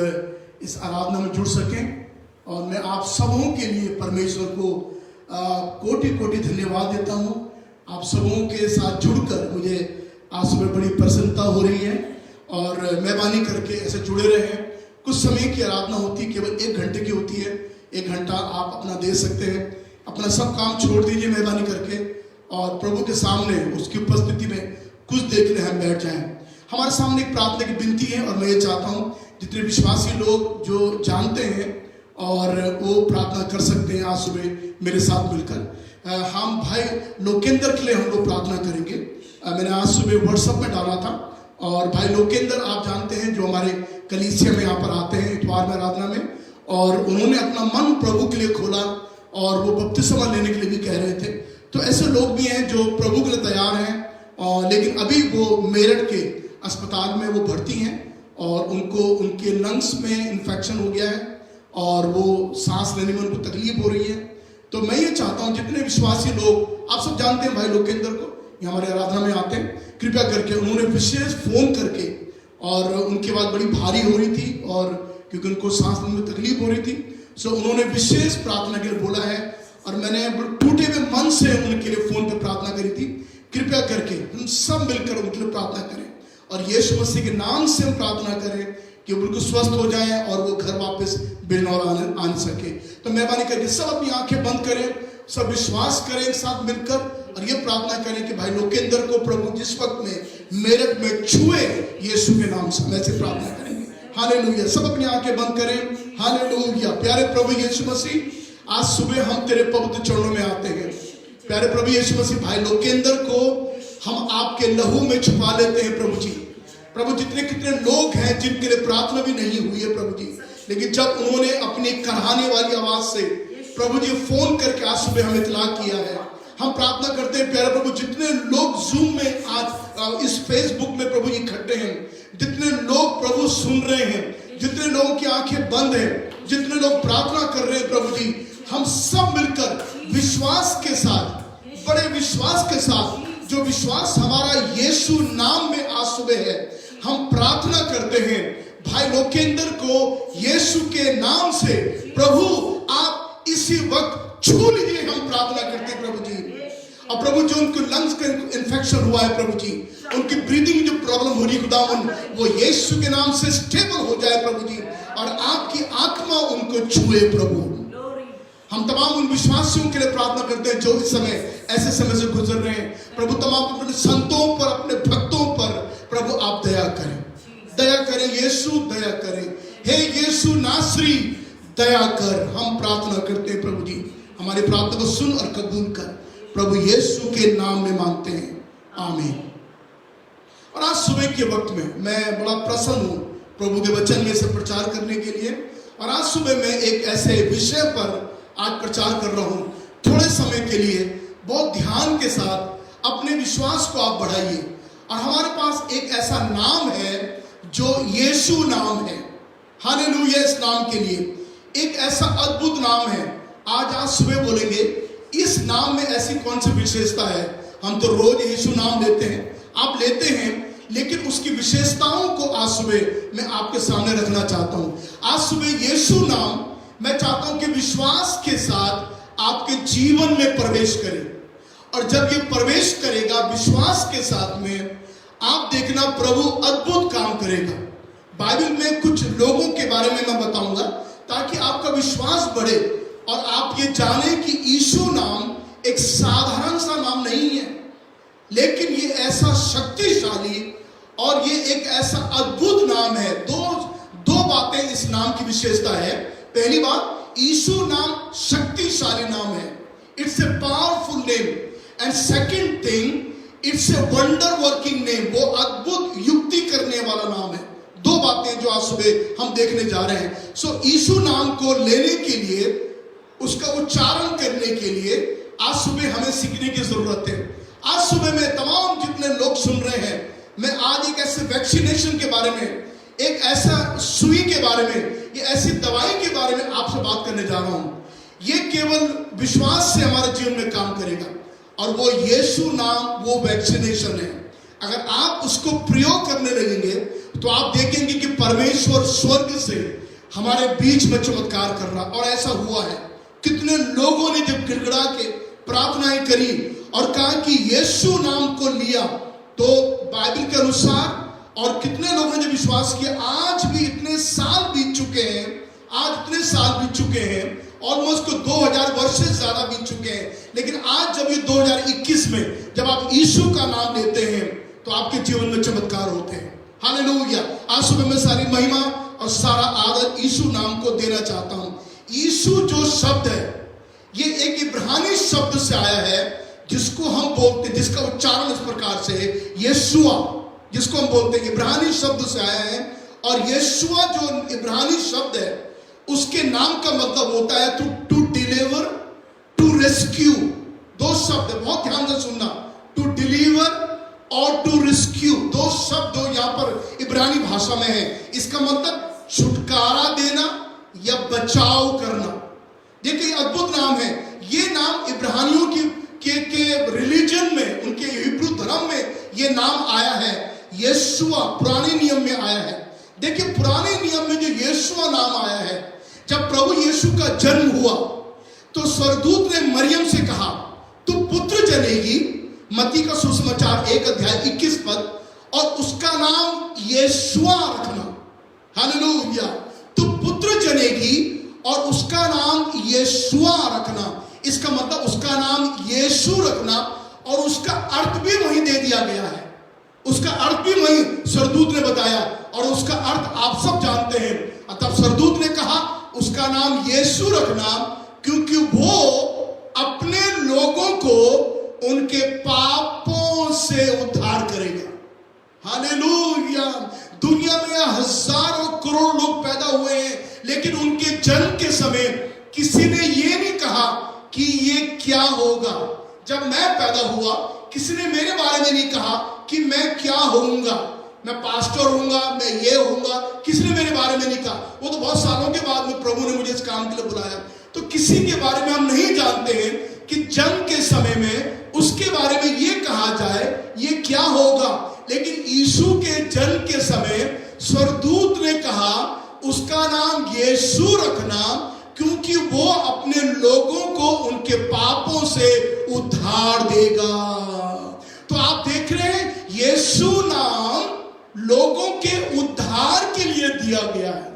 इस आराधना में जुड़ सकें। और मैं आप सबों के लिए परमेश्वर को कोटि कोटि धन्यवाद देता हूं। आप सबों के साथ जुड़कर मुझे आज सुबह बड़ी प्रसन्नता हो रही है, और मेहरबानी करके ऐसे जुड़े रहें। कुछ समय की आराधना होती है, केवल 1 घंटे की होती है। 1 घंटा आप अपना दे सकते हैं, अपना सब काम छोड़ दीजिए मेहरबानी करके, और प्रभु के सामने उसकी उपस्थिति में कुछ देर के लिए हम बैठ जाएं। हमारे सामने एक प्रार्थना की विनती है, और मैं ये चाहता हूँ जितने विश्वासी लोग जो जानते हैं और वो प्रार्थना कर सकते हैं आज सुबह मेरे साथ मिलकर। हम भाई लोकेंद्र के लिए हम लोग प्रार्थना करेंगे। मैंने आज सुबह व्हाट्सएप में डाला था, और भाई लोकेंद्र आप जानते हैं जो हमारे कलीसिया में यहाँ पर आते हैं इतवार में आराधना में, और उन्होंने अपना मन प्रभु के लिए खोला, और वो बपतिस्मा लेने के लिए भी कह रहे थे। तो ऐसे लोग भी हैं जो प्रभु के लिए तैयार हैं, और लेकिन अभी वो मेरठ के अस्पताल में वो भर्ती हैं, और उनके लंग्स में इन्फेक्शन हो गया है, और वो सांस लेने में उनको तकलीफ हो रही है। तो मैं ये चाहता हूँ जितने विश्वासी लोग, आप सब जानते हैं भाई लोकेंद्र को, ये हमारे आराधना में आते हैं, कृपया करके उन्होंने विशेष फोन करके, और उनके बाद बड़ी भारी हो रही थी, और क्योंकि उनको सांस लेने में तकलीफ हो रही थी, सो उन्होंने विशेष प्रार्थना के लिए बोला है, और मैंने टूटे हुए मन से उनके लिए फोन पे प्रार्थना करी थी। कृपया करके हम सब मिलकर उनके लिए प्रार्थना करें, और यीशु मसीह के नाम से हम प्रार्थना करें कि वो बिल्कुल स्वस्थ हो जाए और वो घर वापस बिरनौर आने सके। तो मेहरबानी करके सब अपनी आंखें बंद करें, सब विश्वास करें एक साथ मिलकर और ये प्रार्थना करें कि भाई लोकेंद्र को प्रभु जिस वक्त में मेरठ में छुए यीशु के नाम से, हम ऐसे प्रार्थना करेंगे। हालेलुया। सब अपनी आंखें बंद करें। हालेलुया। प्यारे प्रभु यीशु मसीह, आज सुबह हम तेरे पवित्र चरणों में आते हैं। प्यारे प्रभु यीशु मसीह, भाई लोकेंद्र को हम आपके लहू में छुपा लेते हैं प्रभु जी। प्रभु जितने कितने लोग हैं जिनके लिए प्रार्थना भी नहीं हुई है प्रभु जी, लेकिन जब उन्होंने अपनी कराहने वाली आवाज से प्रभु जी फोन करके आज सुबह हमें इत्तला किया है, हम प्रार्थना करते हैं प्यारे प्रभु जितने लोग जूम में आज इस फेसबुक में प्रभु जी इकट्ठे हैं, जितने लोग प्रभु सुन रहे हैं, जितने लोगों की आंखें बंद है, जितने लोग प्रार्थना कर रहे हैं प्रभु जी, हम सब मिलकर विश्वास के साथ, बड़े विश्वास के साथ, जो विश्वास हमारा यीशु नाम में आज सुबह है, हम प्रार्थना करते हैं भाई लोकेंद्र को यीशु के नाम से प्रभु आप इसी वक्त छू लीजिए। हम प्रार्थना करते हैं प्रभु जी। और प्रभु जो उनको लंग्स का इन्फेक्शन हुआ है प्रभु जी, उनकी ब्रीदिंग जो प्रॉब्लम हो रही खुदावन, वो यीशु के नाम से स्टेबल हो जाए प्रभु जी, और आपकी आत्मा उनको छुए प्रभु। हम तमाम उन विश्वासियों के लिए प्रार्थना करते हैं जो इस समय ऐसे समय से गुजर रहे हैं प्रभु। तमाम अपने संतों पर, अपने भक्तों पर प्रभु आप दया करें, दया करें यीशु, दया करें। हे यीशु नासरी दया कर, हम प्रार्थना करते हैं प्रभु जी। हमारी प्रार्थना को सुन और कबूल कर प्रभु यीशु के नाम में मांगते हैं, आमीन। और आज सुबह के वक्त में मैं बड़ा प्रसन्न हूँ प्रभु के वचन में से प्रचार करने के लिए। और आज सुबह मैं एक ऐसे विषय पर आज प्रचार कर रहा हूँ। थोड़े समय के लिए बहुत ध्यान के साथ अपने विश्वास को आप बढ़ाइए। और हमारे पास एक ऐसा नाम है जो यीशु नाम है। हालेलुया। इस नाम के लिए एक ऐसा अद्भुत नाम है। आज सुबह बोलेंगे इस नाम में ऐसी कौन सी विशेषता है। हम तो रोज यीशु नाम लेते हैं, आप लेते हैं, लेकिन उसकी विशेषताओं को आज सुबह मैं आपके सामने रखना चाहता हूं। आज सुबह यीशु नाम मैं चाहता हूं कि विश्वास के साथ आपके जीवन में प्रवेश करे। और जब ये प्रवेश करेगा विश्वास के साथ में, आप देखना प्रभु अद्भुत काम करेगा। बाइबल में कुछ लोगों के बारे में मैं बताऊंगा ताकि आपका विश्वास बढ़े और आप ये जाने कि यीशु नाम एक साधारण सा नाम नहीं है, लेकिन ये ऐसा शक्तिशाली और ये एक ऐसा अद्भुत नाम है। दो बातें इस नाम की विशेषता है। पहली बात, यीशु नाम शक्तिशाली नाम है, it's a powerful name. And second thing, it's a wonder working name, वो अद्भुत युक्ति करने वाला नाम है। दो बातें जो आज सुबह हम देखने जा रहे हैं। सो यीशु नाम को लेने के लिए, उसका उच्चारण करने के लिए आज सुबह हमें सीखने की जरूरत है। आज सुबह में तमाम जितने लोग सुन रहे हैं, मैं आज एक ऐसे वैक्सीनेशन के बारे में, एक ऐसा सुई के बारे में, ये ऐसी दवाई के बारे में आपसे बात करने जा रहा हूं। ये केवल विश्वास से हमारे जीवन में काम करेगा और वो यीशु नाम वो वैक्सीनेशन है। अगर आप उसको प्रयोग करने लगेंगे तो आप देखेंगे कि परमेश्वर स्वर्ग से हमारे बीच में चमत्कार कर रहा। और ऐसा हुआ है। कितने लोगों ने जब गिड़गिड़ा के प्रार्थनाएं करी और कहा कि यीशु नाम को लिया, तो बाइबल के अनुसार, और कितने लोगों ने विश्वास किया। आज भी इतने साल बीत चुके हैं, ऑलमोस्ट को 2000 वर्ष से ज्यादा बीत चुके हैं, लेकिन आज जब ये 2021 में जब आप यीशु का नाम लेते हैं तो आपके जीवन में चमत्कार होते हैं। हालेलुया। आज सुबह मैं सारी महिमा और सारा आदर यीशु नाम को देना चाहता हूं। यीशु जो शब्द है, ये एक इब्रानी शब्द से आया है, जिसको हम बोलते हैं, जिसका उच्चारण इस प्रकार से है, यीशुआ, जिसको हम बोलते हैं इब्रानी शब्द से आया है। और यीशुआ जो इब्रानी शब्द है, उसके नाम का मतलब होता है टू डिलीवर, टू रेस्क्यू। दो शब्द है, बहुत ध्यान से सुनना, टू डिलीवर और टू रेस्क्यू, दो शब्द यहाँ पर इब्रानी भाषा में है। इसका मतलब छुटकारा देना या बचाव करना। देखिए अद्भुत नाम है। ये नाम इब्रानियों के रिलीजन में, उनके हिब्रू धर्म में ये नाम आया है। यीशुआ पुराने नियम में आया है। देखिए पुराने नियम में जो यीशुआ नाम आया है, जब प्रभु यीशु का जन्म हुआ तो स्वर्गदूत ने मरियम से कहा, तू पुत्र जनेगी, मत्ती का सुसमाचार 1 अध्याय 21 पद, और उसका नाम यीशुआ रखना। हालेलुया। तो पुत्र जनेगी और उसका नाम यीशुआ रखना। इसका मतलब उसका नाम यीशु रखना, और उसका अर्थ भी वही दे दिया गया है। उसका अर्थ भी वही सरदूत ने बताया, और उसका अर्थ आप सब जानते हैं। तब सरदूत ने कहा उसका नाम यीशु रखना, क्योंकि वो अपने लोगों को उनके पापों से उद्धार करेगा। हालेलुया। दुनिया में हजारों करोड़ लोग पैदा हुए हैं, लेकिन उनके जन्म के समय किसी ने ये नहीं कहा कि ये क्या होगा। जब मैं पैदा हुआ, किसी ने मेरे बारे में नहीं कहा कि मैं क्या होऊंगा, मैं पास्टर होऊंगा, मैं ये होऊंगा, किसी ने मेरे बारे में नहीं कहा। वो तो बहुत सालों के बाद में प्रभु ने मुझे इस काम के लिए बुलाया। तो किसी के बारे में हम नहीं जानते हैं कि जन्म के समय में उसके बारे में ये कहा जाए ये क्या होगा। लेकिन यीशु के जन्म के समय स्वर्गदूत ने कहा उसका नाम यीशु रखना, क्योंकि वो अपने लोगों को उनके पापों से उद्धार देगा। तो आप देख रहे हैं, यीशु नाम लोगों के उद्धार के लिए दिया गया है।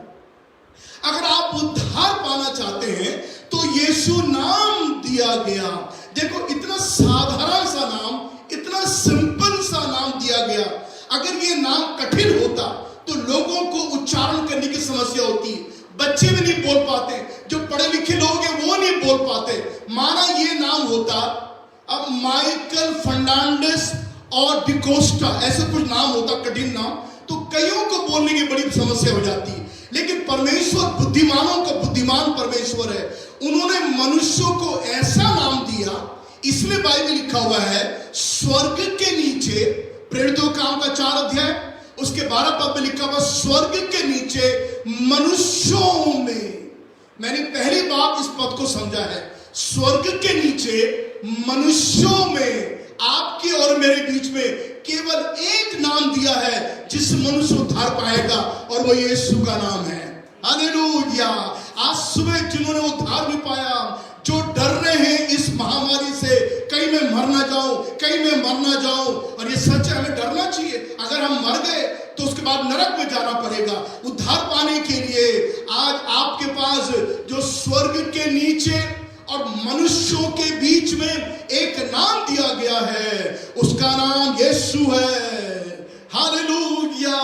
अगर आप उद्धार पाना चाहते हैं तो यीशु नाम दिया गया। देखो, इतना साधारण सा नाम, इतना सिंपल सा नाम दिया गया। अगर ये नाम कठिन होता तो लोगों को उच्चारण करने की समस्या होती है। बच्चे भी नहीं बोल पाते, जो पढ़े लिखे लोग हैं वो नहीं बोल पाते। माना ये नाम होता अब माइकल फर्नांडिस और डिकोस्टा, ऐसे कुछ नाम होता कठिन नाम, तो कईयों को बोलने की बड़ी समस्या हो जाती है। लेकिन परमेश्वर बुद्धिमानों का बुद्धिमान परमेश्वर है। उन्होंने मनुष्यों को ऐसा नाम दिया, इसलिए बाइबल लिखा हुआ है स्वर्ग के नीचे, प्रेरितों का काम का 4 अध्याय उसके 12 पद में लिखा हुआ स्वर्ग के नीचे मनुष्यों में। मैंने पहली बार इस पद को समझा है, स्वर्ग के नीचे मनुष्यों में आपके और मेरे बीच में केवल एक नाम दिया है जिस मनुष्य उद्धार पाएगा, और वो यीशु का नाम है। हालेलुया। आज सुबह जिन्होंने उद्धार नहीं पाया, जो डर रहे हैं इस महामारी से, कहीं मैं मर ना जाऊं, कहीं मैं मर ना जाऊं, और ये सच है, हमें डरना चाहिए। अगर हम मर गए तो उसके बाद नरक में जाना पड़ेगा। उद्धार पाने के लिए आज आपके पास जो स्वर्ग के नीचे और मनुष्यों के बीच में एक नाम दिया गया है, उसका नाम यीशु है। हालेलुया।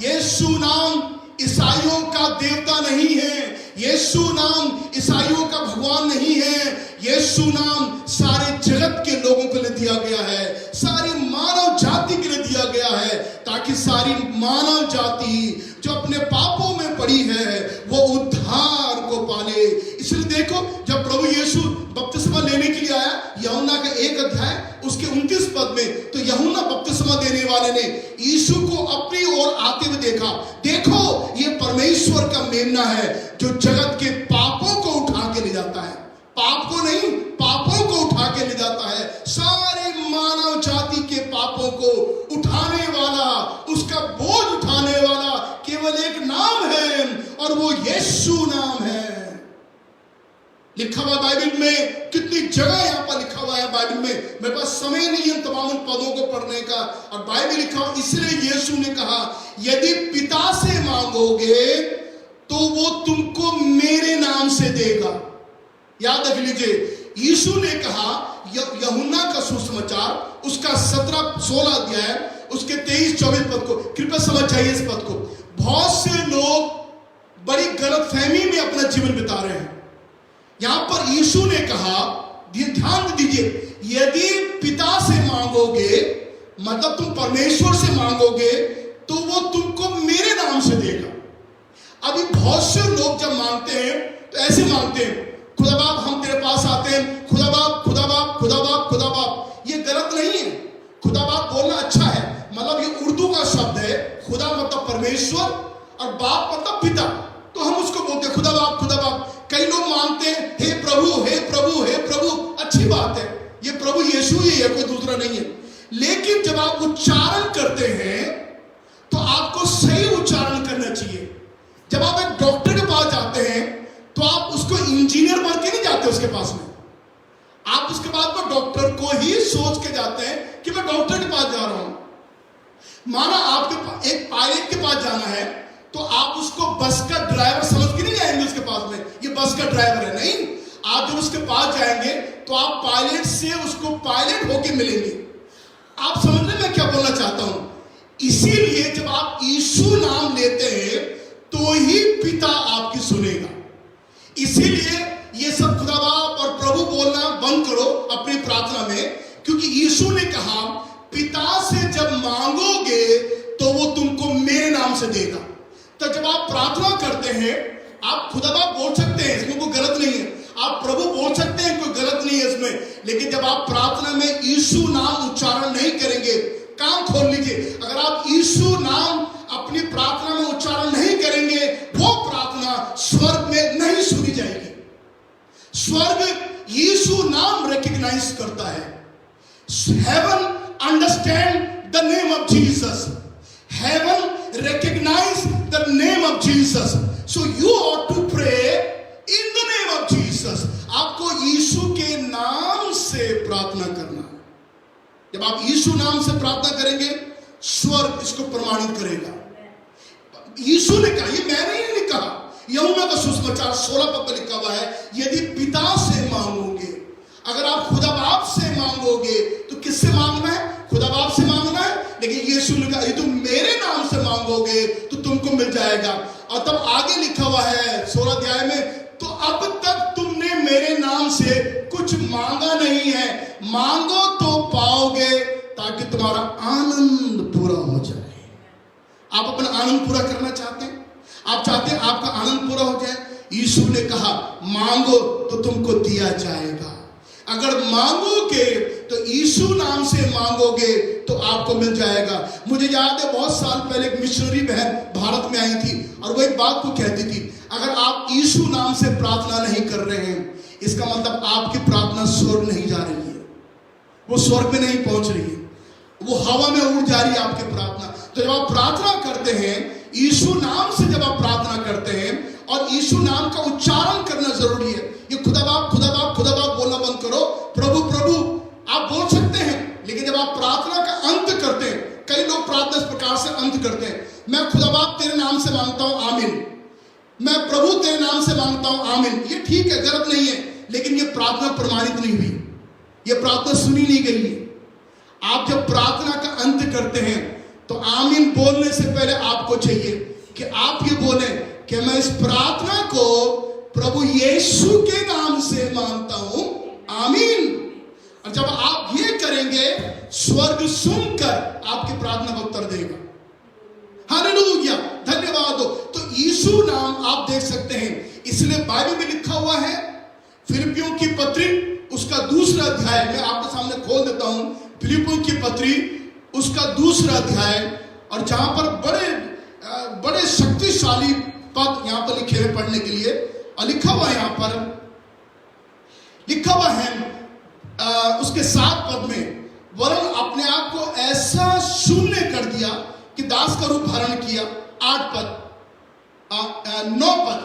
यीशु नाम ईसाइयों का देवता नहीं है, यीशु नाम ईसाइयों का भगवान नहीं है। यीशु नाम सारे जगत के लोगों के लिए दिया गया है, सारी मानव जाति के लिए दिया गया है, ताकि सारी मानव जाति जो अपने पापों में पड़ी है वो उद्धार को पाले। इसलिए देखो, जब प्रभु यीशु बपतिस्मा लेने के लिए आया, यूहन्ना का 1 अध्याय उसके 29 पद में, तो यूहन्ना बपतिस्मा देने वाले ने यीशु को अपनी ओर आते हुए देखा। देखो, ये परमेश्वर का मेमना है जो जगत के पापों को उठा के ले जाता है। पाप को नहीं, पापों को उठा के ले जाता है। सारे मानव जाति के पापों को उठाने वाला, उसका बोझ उठाने वाला केवल एक नाम है, और वो यीशु नाम है। लिखा हुआ बाइबल में, कितनी जगह यहाँ पर लिखा हुआ है बाइबल में, मेरे पास समय नहीं है तमाम पदों को पढ़ने का। और बाइबल लिखा हुआ, इसलिए यीशु ने कहा यदि पिता से मांगोगे तो वो तुमको मेरे नाम से देगा। याद रख लीजिए, यीशु ने कहा, यूहन्ना का सुसमाचार उसका 17-16 अध्याय उसके 23-24 पद को कृपया समझ जाइए इस पद को। बहुत से लोग बड़ी गलतफहमी में अपना जीवन बिता रहे हैं। यहां पर यीशु ने कहा, ध्यान दीजिए, यदि पिता से मांगोगे, मतलब तुम परमेश्वर से मांगोगे तो वो तुमको मेरे नाम से देगा। अभी बहुत से लोग जब मांगते हैं तो ऐसे मांगते हैं, खुदा बाप हम तेरे पास आते हैं, खुदा बाप खुदा बाप खुदा बाप खुदा बाप। ये गलत नहीं है, खुदा बाप बोलना अच्छा है, मतलब ये उर्दू का शब्द है। खुदा मतलब परमेश्वर और बाप मतलब पिता, तो हम उसको बोलते हैं खुदा बाप खुदा बाप। कई लोग मांगते हैं हे प्रभु हे प्रभु हे प्रभु, अच्छी बात है, ये प्रभु यीशु ही है, कोई दूसरा नहीं है। लेकिन जब आप उच्चारण करते हैं तो आपको सही उच्चारण करना चाहिए। जब आप एक डॉक्टर के पास जाते हैं तो आप उसको इंजीनियर बन के नहीं जाते उसके पास में, आप उसके बाद में डॉक्टर को ही सोच के जाते हैं कि मैं डॉक्टर के पास जा रहा हूं। माना आपके एक पायलट के पास जाना है, तो आप उसको बस का ड्राइवर समझ के नहीं जाएंगे उसके पास में, ये बस का ड्राइवर है, नहीं। आप जब उसके पास जाएंगे तो आप पायलट से उसको पायलट होके मिलेंगे। आप समझ रहे मैं क्या बोलना चाहता हूं? इसीलिए जब आप यीशु नाम लेते हैं तो ही पिता आपकी सुनेगा। इसीलिए ये सब खुदा बाप और प्रभु बोलना बंद करो अपनी प्रार्थना में, क्योंकि यीशु ने कहा पिता से जब मांगोगे तो वो तुमको मेरे नाम से देगा। तो जब आप प्रार्थना करते हैं, आप खुदा बाप बोल सकते हैं, इसमें कोई गलत नहीं है, आप प्रभु बोल सकते हैं, कोई गलत नहीं है इसमें। लेकिन जब आप प्रार्थना में यीशु नाम उच्चारण नहीं करेंगे, कान खोल लीजिए, अगर आप यीशु नाम अपनी प्रार्थना में उच्चारण नहीं करेंगे, वो प्रार्थना स्वर्ग में नहीं सुनी जाएगी। स्वर्ग यीशु नाम रिकॉग्नाइज करता है। Heaven understand the name of Jesus, heaven recognize the name of Jesus, so you ought to pray in the name of Jesus. आपको यीशु के नाम से प्रार्थना करना। जब आप यीशु नाम से प्रार्थना करेंगे, स्वर्ग इसको प्रमाणित करेगा। यीशु ने कहा, ये मैंने ही नहीं कहा, यूहन्ना का सुसमाचार 16 पद पर लिखा हुआ है, यदि पिता से मांगोगे, अगर आप खुदा बाप से मांगोगे, तो किससे मांगना है? खुदा बाप से मांगना है। लेकिन यीशु ने कहा यदि तुम मेरे नाम से मांगोगे तो तुमको मिल जाएगा। और तब आगे लिखा हुआ है 16 अध्याय में, तो अब तक तुमने मेरे नाम से कुछ मांगा नहीं है, मांगो तो पाओगे, ताकि तुम्हारा आनंद पूरा हो जाए। आप अपना आनंद पूरा करना चाहते हैं? आप चाहते हैं आपका आनंद पूरा हो जाए? यीशु ने कहा मांगो तो तुमको दिया जाएगा। अगर मांगोगे तो यीशु नाम से मांगोगे तो आपको मिल जाएगा। मुझे याद है बहुत साल पहले एक मिशनरी बहन भारत में आई थी और वो एक बात को कहती थी, अगर आप यीशु नाम से प्रार्थना नहीं कर रहे हैं, इसका मतलब आपकी प्रार्थना स्वर्ग नहीं जा रही है, वो स्वर्ग में नहीं पहुंच रही है, वो हवा में उड़ जा रही है आपकी प्रार्थना। तो जब आप प्रार्थना करते हैं, यीशु नाम से जब आप प्रार्थना करते हैं, और यीशु नाम का उच्चारण करना जरूरी है। ये खुदा बाप खुदा बाप खुदा बाप बोलना बंद करो, प्रभु प्रभु आप बोल सकते हैं, लेकिन जब आप प्रार्थना का अंत करते हैं, कई लोग प्रार्थना इस प्रकार से अंत करते हैं, मैं खुदा बाप तेरे नाम से मांगता हूं आमीन, मैं प्रभु तेरे नाम से मांगता हूं आमीन। ये ठीक है, गलत नहीं है, लेकिन ये प्रार्थना प्रमाणित नहीं हुई, ये प्रार्थना सुनी नहीं गई है। आप जब प्रार्थना का अंत करते हैं तो आमीन बोलने से पहले आपको चाहिए कि आप ये बोले कि मैं इस प्रार्थना को प्रभु यीशु के नाम से मांगता हूं आमीन। और जब आप ये करेंगे, स्वर्ग सुनकर आपकी प्रार्थना का उत्तर देगा। हालेलुया, धन्यवाद हो। तो यीशु नाम आप देख सकते हैं, इसलिए बाइबल में लिखा हुआ है, फिलिपियों की पत्री उसका 2 अध्याय, मैं आपके सामने खोल देता हूं, फिलिपियों की पत्री उसका 2 अध्याय, और जहां पर बड़े शक्तिशाली पद यहां पर लिखे हैं पढ़ने के लिए, और लिखा हुआ है, यहां पर लिखा हुआ है उसके 7 पद में, वरन अपने आप को ऐसा शून्य कर दिया कि दास का रूप धारण किया। 8 पद 9 पद,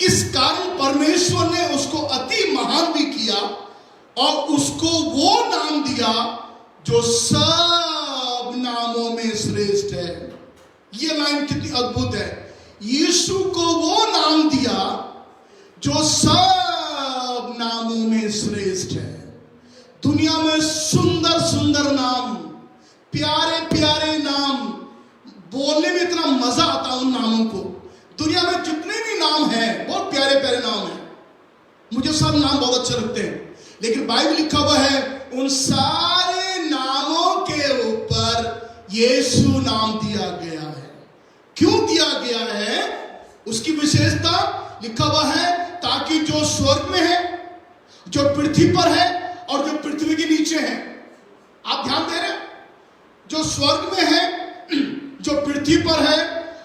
इस कारण परमेश्वर ने उसको अति महान भी किया और उसको वो नाम दिया जो सब नामों में श्रेष्ठ है। ये लाइन कितनी अद्भुत है। यीशु को वो नाम दिया जो सब नामों में श्रेष्ठ है। दुनिया में सुंदर सुंदर नाम, प्यारे प्यारे नाम, बोलने में इतना मजा आता उन नामों को। दुनिया में जितने भी नाम हैं बहुत प्यारे प्यारे नाम हैं, मुझे सब नाम बहुत अच्छे लगते हैं, लेकिन बाइबल लिखा हुआ है उन सारे नामों के ऊपर यीशु नाम दिया गया है। क्यों दिया गया है? उसकी विशेषता लिखा हुआ है, ताकि जो स्वर्ग में है, जो पृथ्वी पर है और जो पृथ्वी के नीचे है, आप ध्यान दे रहे हैं, जो स्वर्ग में है, जो पृथ्वी पर है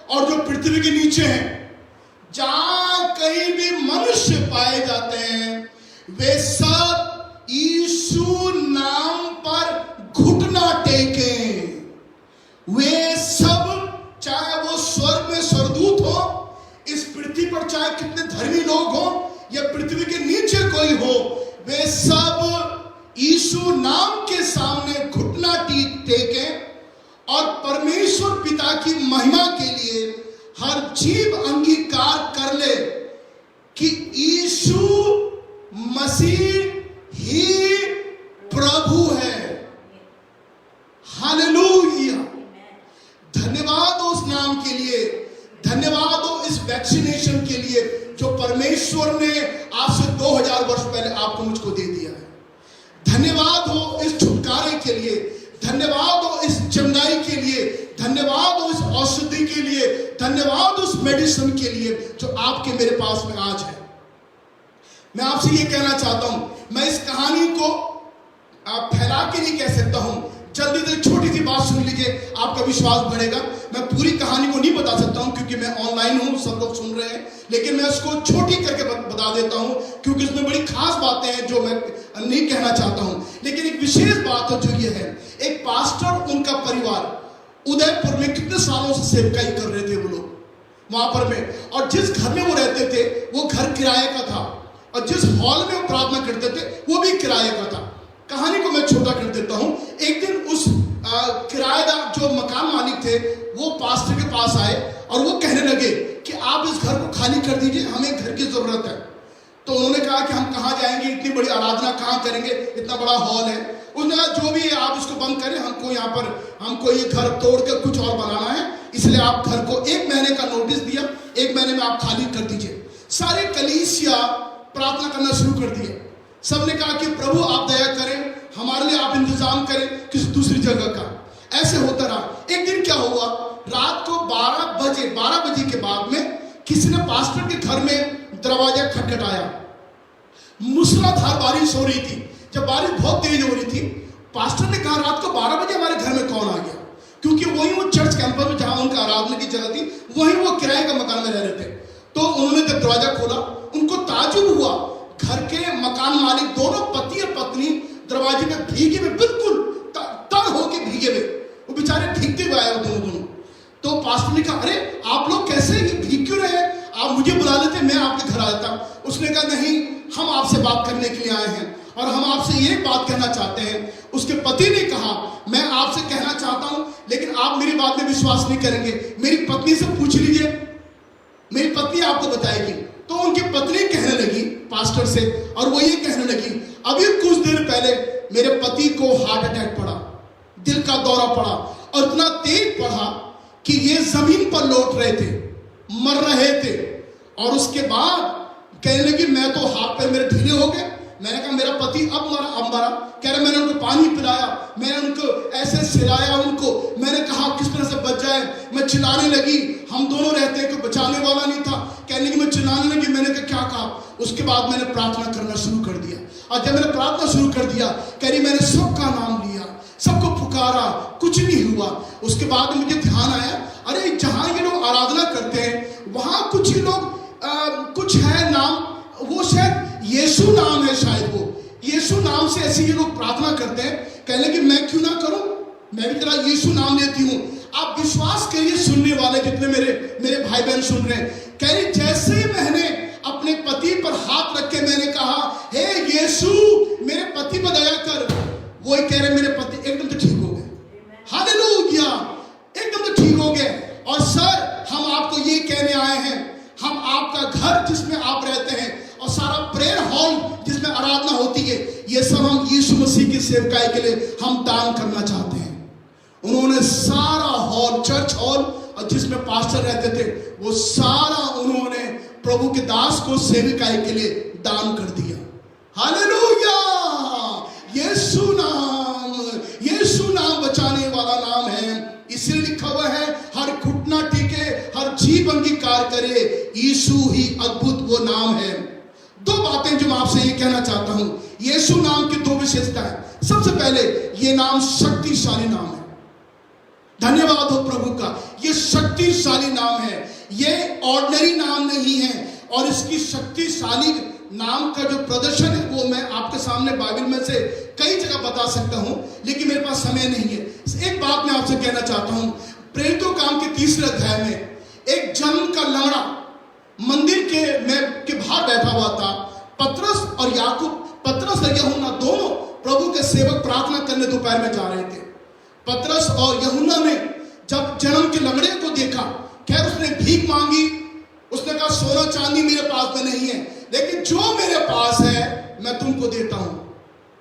और जो पृथ्वी के नीचे है, जहां कहीं भी मनुष्य पाए जाते हैं, वे सब यीशु नाम पर घुटना टेकें। वे सब, चाहे वो स्वर्ग में स्वर्गदूत हो, इस पृथ्वी पर चाहे कितने धर्मी लोग हो या पृथ्वी के नीचे कोई हो, वे सब यीशु नाम के सामने घुटना टेकें और परमेश्वर पिता की महिमा के लिए हर जीव अंगीकार कर ले कि यीशु मसीह ही प्रभु है। हालेलुया। धन्यवाद हो उस नाम के लिए, धन्यवाद हो इस वैक्सीनेशन के लिए जो परमेश्वर ने आज से 2000 वर्ष पहले आपको मुझको दे दिया है। धन्यवाद हो इस छुटकारे के लिए, धन्यवाद हो इस चंगाई के लिए, धन्यवाद हो इस औषधि के लिए, धन्यवाद उस मेडिसिन के लिए जो आपके मेरे पास में आज है। मैं आपसे ये कहना चाहता हूं, मैं इस कहानी को फैला के नहीं कह सकता हूं। जल्दी से छोटी सी बात सुन लीजिए, आपका विश्वास बढ़ेगा। मैं पूरी कहानी को नहीं बता सकता हूं क्योंकि मैं ऑनलाइन हूं, सब लोग सुन रहे हैं, लेकिन मैं उसको छोटी करके बता देता हूं क्योंकि इसमें बड़ी खास बातें हैं जो मैं नहीं कहना चाहता हूं। लेकिन एक विशेष बात जो ये है, एक पास्टर, उनका परिवार उदयपुर में कितने सालों से सेवकाई कर रहे थे वो लोग वहां पर में, और जिस घर में वो रहते थे वो घर किराए का था, और जिस हॉल में वो प्रार्थना करते थे वो भी किराए का था। कहानी को मैं छोटा कर देता हूं। एक दिन उस किराएदार जो मकान मालिक थे वो पास्टर के पास आए और वो कहने लगे कि आप इस घर को खाली कर दीजिए, हमें घर की जरूरत है। तो उन्होंने कहा कि हम कहाँ जाएंगे, इतनी बड़ी आराधना कहाँ करेंगे, इतना बड़ा हॉल है। उन्होंने कहा जो भी है आप इसको बंद करें, हमको ये घर तोड़ कर कुछ और बनाना है, इसलिए आप घर को 1 महीने का नोटिस दिया, 1 महीने में आप खाली कर दीजिए। सारे कलीसिया प्रार्थना करना शुरू कर दिए। सबने कहा कि प्रभु आप दया करें, हमारे लिए आप इंतजाम करें किसी दूसरी जगह का। ऐसे होता रहा। एक दिन क्या हुआ, रात को 12 बजे के बाद में किसी ने पास्टर के घर में दरवाजा खटखटाया। मूसलाधार बारिश हो रही थी। जब बारिश बहुत तेज हो रही थी, पास्टर ने कहा रात को 12 बजे हमारे घर में कौन आ गया, क्योंकि वही वो चर्च कैंपस में जहां उनका आराधना की जगह थी, वहीं वो किराए का मकान में रह रहे थे। तो उन्होंने जब दरवाजा खोला, उनको ताज्जुब हुआ। घर के मकान मालिक दोनों पति और पत्नी दरवाजे में भीगे हुए, बिल्कुल तर होके भीगे हुए, वो बेचारे भीगते हुए आए दोनों। तो पास्टर ने कहा अरे आप लोग कैसे भीग क्यों रहे हैं, आप मुझे बुला लेते, मैं आपके घर आता। उसने कहा नहीं, हम आपसे बात करने के लिए आए हैं और हम आपसे ये बात कहना चाहते हैं। उसके पति ने कहा मैं आपसे कहना चाहता हूं, लेकिन आप मेरी बात में विश्वास नहीं करेंगे, मेरी पत्नी से पूछ लीजिए, मेरी पत्नी आपको बताएगी। तो उनकी पत्नी कहने लगी पास्टर से, और वो ये कहने लगी अभी कुछ देर पहले मेरे पति को हार्ट अटैक पड़ा, दिल का दौरा पड़ा, और इतना तेज पड़ा कि ये जमीन पर लौट रहे थे, मर रहे थे। और उसके बाद कहने लगी मैं तो हाथ पैर मेरे ढीले हो गए। मैंने कहा मेरा पति अब मरा। कह रहे मैंने उनको पानी पिलाया, मैंने उनको ऐसे सिलाया, उनको मैंने कहा किस तरह से बच जाए। मैं चिल्लाने लगी, हम दोनों रहते हैं, कोई बचाने वाला नहीं था। कहने लगी मैं चिल्लाने लगी। मैंने कहा क्या कहा। उसके बाद मैंने प्रार्थना करना शुरू कर दिया, और जब मैंने प्रार्थना शुरू कर दिया, कह रही मैंने सबका नाम लिया, सबको पुकारा, कुछ नहीं हुआ। उसके बाद मुझे ध्यान आया अरे जहां ये लोग आराधना करते हैं वहां कुछ ही लोग कुछ है नाम, वो शायद यीशु नाम है, शायद वो यीशु नाम से ऐसे ये लोग प्रार्थना करते हैं। कहने लगी मैं क्यों ना करूं, मैं भी तेरा यीशु नाम लेती हूं। आप विश्वास करिए सुनने वाले जितने मेरे भाई बहन सुन रहे हैं, कह रही जैसे ही मैंने अपने पति पर हाथ रख के मैंने कहा हे यीशु मेरे पति पर दया कर, वो ही कह रहे मेरे पति एकदम तो ठीक हो गए। हालेलुया, एकदम तो ठीक हो गए। और सर हम आपको ये कहने आए हैं, हम आपका घर जिसमें आप रहते हैं और सारा प्रेयर हॉल जिसमें आराधना होती है, ये सब हम यीशु मसीह की सेवकाई के लिए हम दान करना चाहते हैं। उन्होंने सारा हॉल, चर्च हॉल और जिसमें पास्टर रहते थे, वो सारा उन्होंने प्रभु के दास को सेवकाई के लिए दान कर दिया। हालेलुया, यीशु नाम बचाने वाला नाम है। इसलिए लिखा हुआ है हर घुटना टेके, हर जीव अंगीकार करे, यीशु ही अद्भुत वो नाम है। 2 बातें जो मैं आपसे ये कहना चाहता हूं, यीशु नाम की 2 विशेषताएं। सबसे पहले ये नाम शक्तिशाली नाम है। धन्यवाद हो प्रभु का, ये शक्तिशाली नाम है, ये ऑर्डिनरी नाम नहीं है। और इसकी शक्तिशाली नाम का जो प्रदर्शन है वो मैं आपके सामने बाइबल में से कई जगह बता सकता हूं, लेकिन मेरे पास समय नहीं है। एक बात मैं आपसे कहना चाहता हूं, प्रेरितों काम के 3 अध्याय में एक जन्म का लंगड़ा मंदिर के बाहर बैठा हुआ था। पतरस और यूहन्ना दोनों प्रभु के सेवक प्रार्थना करने दोपहर में जा रहे थे। पतरस और यूहन्ना ने जब जन्म के लंगड़े को देखा खैर उसने भीख मांगी, उसने कहा सोना चांदी मेरे पास में नहीं है, लेकिन जो मेरे पास है मैं तुमको देता हूं।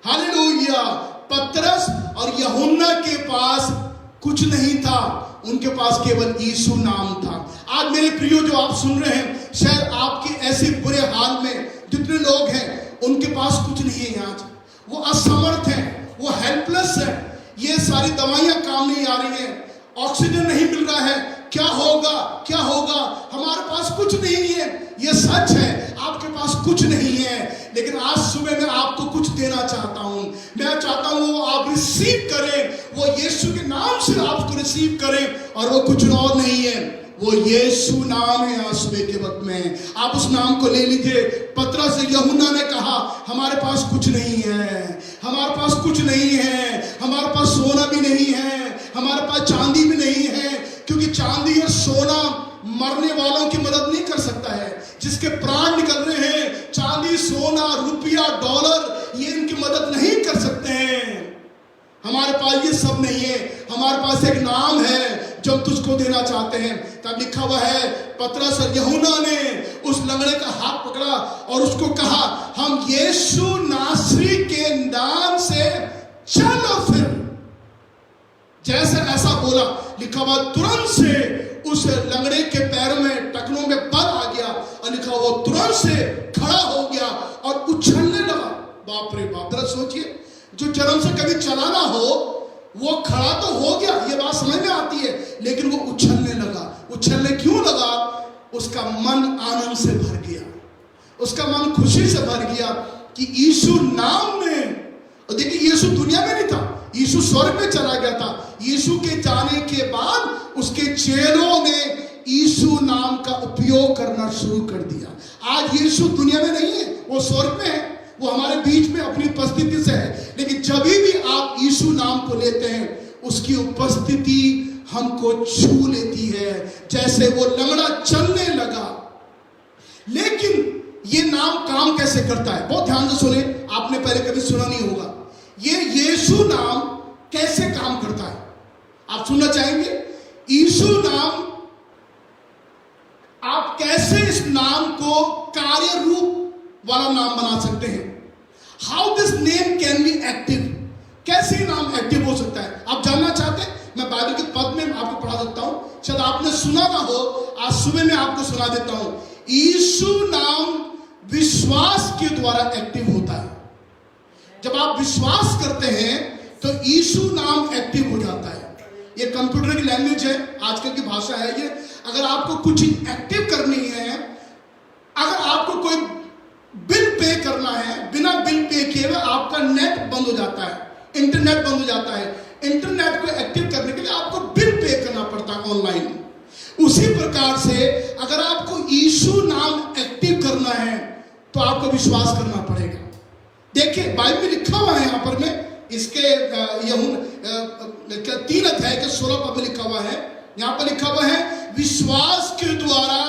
हालेलुया। पतरस और यूहन्ना के पास कुछ नहीं था, उनके पास केवल यीशु नाम था। आज मेरे प्रियो जो आप सुन रहे हैं, शायद आपके ऐसे बुरे हाल में जितने लोग हैं उनके पास कुछ नहीं है। आज वो असमर्थ हैं, वो हेल्पलेस है, ये सारी दवाइयां काम नहीं आ रही हैं, ऑक्सीजन नहीं मिल रहा है, क्या होगा क्या होगा, हमारे पास कुछ नहीं है। ये सच है, आपके पास कुछ नहीं है, लेकिन आज सुबह मैं आपको कुछ देना चाहता हूं। मैं चाहता हूं वो आप रिसीव करें, वो यीशु के नाम से आपको रिसीव करें, और वो कुछ और नहीं है, वो यीशु नाम है। आज सुबह के वक्त में आप उस नाम को ले लीजिए। पतरस से यूहन्ना ने कहा हमारे पास कुछ नहीं है, हमारे पास कुछ नहीं है, हमारे पास सोना भी नहीं है, हमारे पास चांदी भी नहीं है, क्योंकि चांदी और सोना मरने वालों की मदद नहीं कर सकता है। जिसके प्राण निकल रहे हैं, चांदी सोना रुपया डॉलर ये इनकी मदद नहीं कर सकते हैं। हमारे पास ये सब नहीं है, हमारे पास एक नाम है जो हम तुझको देना चाहते हैं। तब लिखा हुआ है पतरस और यूहन्ना ने उस लंगड़े का हाथ पकड़ा और उसको कहा हम यीशु नासरी के नाम से चल और फिर। जैसे ऐसा बोला, लिखा हुआ तुरंत से उस लंगड़े के पैरों में टखनों में बल आ गया, और लिखा हुआ तुरंत से खड़ा हो गया और उछलने लगा। बाप रे बाप, जरा सोचिए, जो जन्म से कभी चला ना हो वो खड़ा तो हो गया, ये बात समझ में आती है, लेकिन वो उछलने लगा। उछलने क्यों लगा? उसका मन आनंद से भर गया, उसका मन खुशी से भर गया कि यीशु नाम में। और देखिए, यीशु दुनिया में नहीं था, यीशु स्वर्ग में चला गया था। यीशु के जाने के बाद उसके चेलों ने यीशु नाम का उपयोग करना शुरू कर दिया। आज यीशु दुनिया में नहीं है, वो स्वर्ग में है, वो हमारे बीच में अपनी उपस्थिति से है। लेकिन जब भी आप यीशु नाम को लेते हैं, उसकी उपस्थिति हमको छू लेती है, जैसे वो लंगड़ा चलने लगा। लेकिन ये नाम काम कैसे करता है? बहुत ध्यान से सुने, आपने पहले कभी सुना नहीं होगा। ये यीशु नाम कैसे काम करता है, आप सुनना चाहेंगे? यीशु नाम, आप कैसे इस नाम को कार्य रूप वाला नाम बना सकते हैं? How this name can be active, कैसे नाम एक्टिव हो सकता है? आप जानना चाहते हैं? मैं बाइबल के पद में आपको पढ़ा देता हूं, शायद आपने सुना ना हो, आज सुबह में आपको सुना देता हूं। यीशु नाम विश्वास के द्वारा एक्टिव होता है। जब आप विश्वास करते हैं तो यीशु नाम एक्टिव हो जाता है। ये कंप्यूटर की लैंग्वेज है, आजकल की भाषा है ये। अगर आपको कुछ एक्टिव करनी है, अगर आपको कोई बिल पे करना है, बिना बिल पे किए हुए आपका नेट बंद हो जाता है, इंटरनेट बंद हो जाता है। इंटरनेट को एक्टिव करने के लिए आपको बिल पे करना पड़ता है ऑनलाइन। उसी प्रकार से अगर आपको यीशु नाम एक्टिव करना है तो आपको विश्वास करना पड़ेगा। देखिए, बाइबल में लिखा हुआ है, यहां पर में इसके 3 अध्याय के 16 पद में लिखा हुआ है, यहां पर लिखा हुआ है विश्वास के द्वारा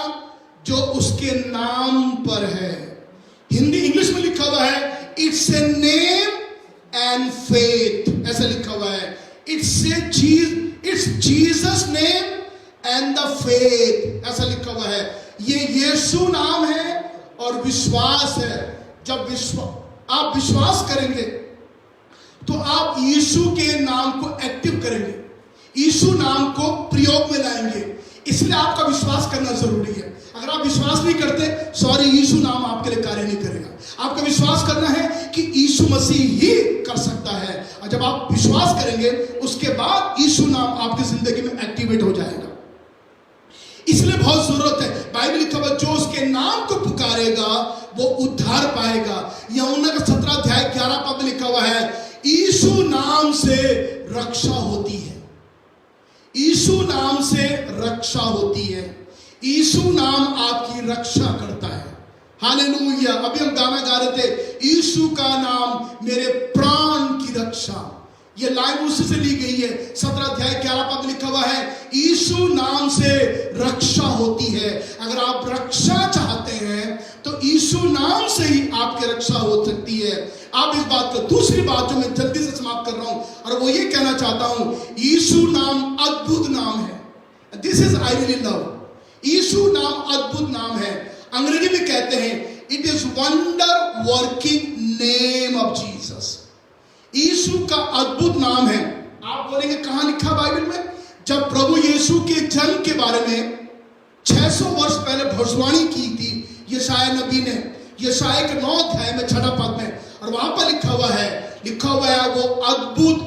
जो उसके नाम पर है। हिंदी इंग्लिश में लिखा हुआ है it's a name and faith, ऐसा लिखा हुआ है। It's Jesus name and the faith, ऐसा लिखा हुआ है। ये यीशु नाम है और विश्वास है। जब आप विश्वास करेंगे तो आप यीशु के नाम को एक्टिव करेंगे, यीशु नाम को प्रयोग में लाएंगे। इसलिए आपका विश्वास करना जरूरी है। अगर आप विश्वास नहीं करते, सॉरी, यीशु नाम आपके लिए कार्य नहीं करेगा। आपका विश्वास करना है कि यीशु मसीह ही कर सकता है, और जब आप विश्वास करेंगे उसके बाद यीशु नाम आपकी जिंदगी में एक्टिवेट हो जाएगा। इसलिए बहुत जरूरत है, बाइबल लिखा हुआ जो उसके नाम को पुकारेगा वो उद्धार पाएगा। यूहन्ना का 17 अध्याय 11 पद में लिखा हुआ है यीशु नाम से रक्षा होती है। यीशु नाम से रक्षा होती है। यीशु नाम आपकी रक्षा करता है। हालेलुया। अभी हम गाना गा रहे थे, यीशु का नाम मेरे प्राण की रक्षा। ये लाइन उसी से ली गई है। 17 अध्याय 11 पद लिखा हुआ है यीशु नाम से रक्षा होती है। अगर आप रक्षा चाहते हैं तो यीशु नाम से ही आपकी रक्षा हो सकती है। आप इस बात को, दूसरी बात जो मैं जल्दी से समाप्त कर रहा हूं, और वो ये कहना चाहता हूं, यीशु नाम अद्भुत नाम है। This is I really love. यीशु नाम अद्भुत नाम है। अंग्रेजी में कहते हैं it is wonder working name of Jesus. यीशु का अद्भुत नाम है। आप बोलेंगे कहां लिखा बाइबल में? जब प्रभु यीशु के जन्म के बारे में 600 वर्ष पहले भविष्यवाणी की थी यशायाह नबी ने, यशायाह के 9 अध्याय में 6 पद में, और वहां पर लिखा हुआ है वो अद्भुत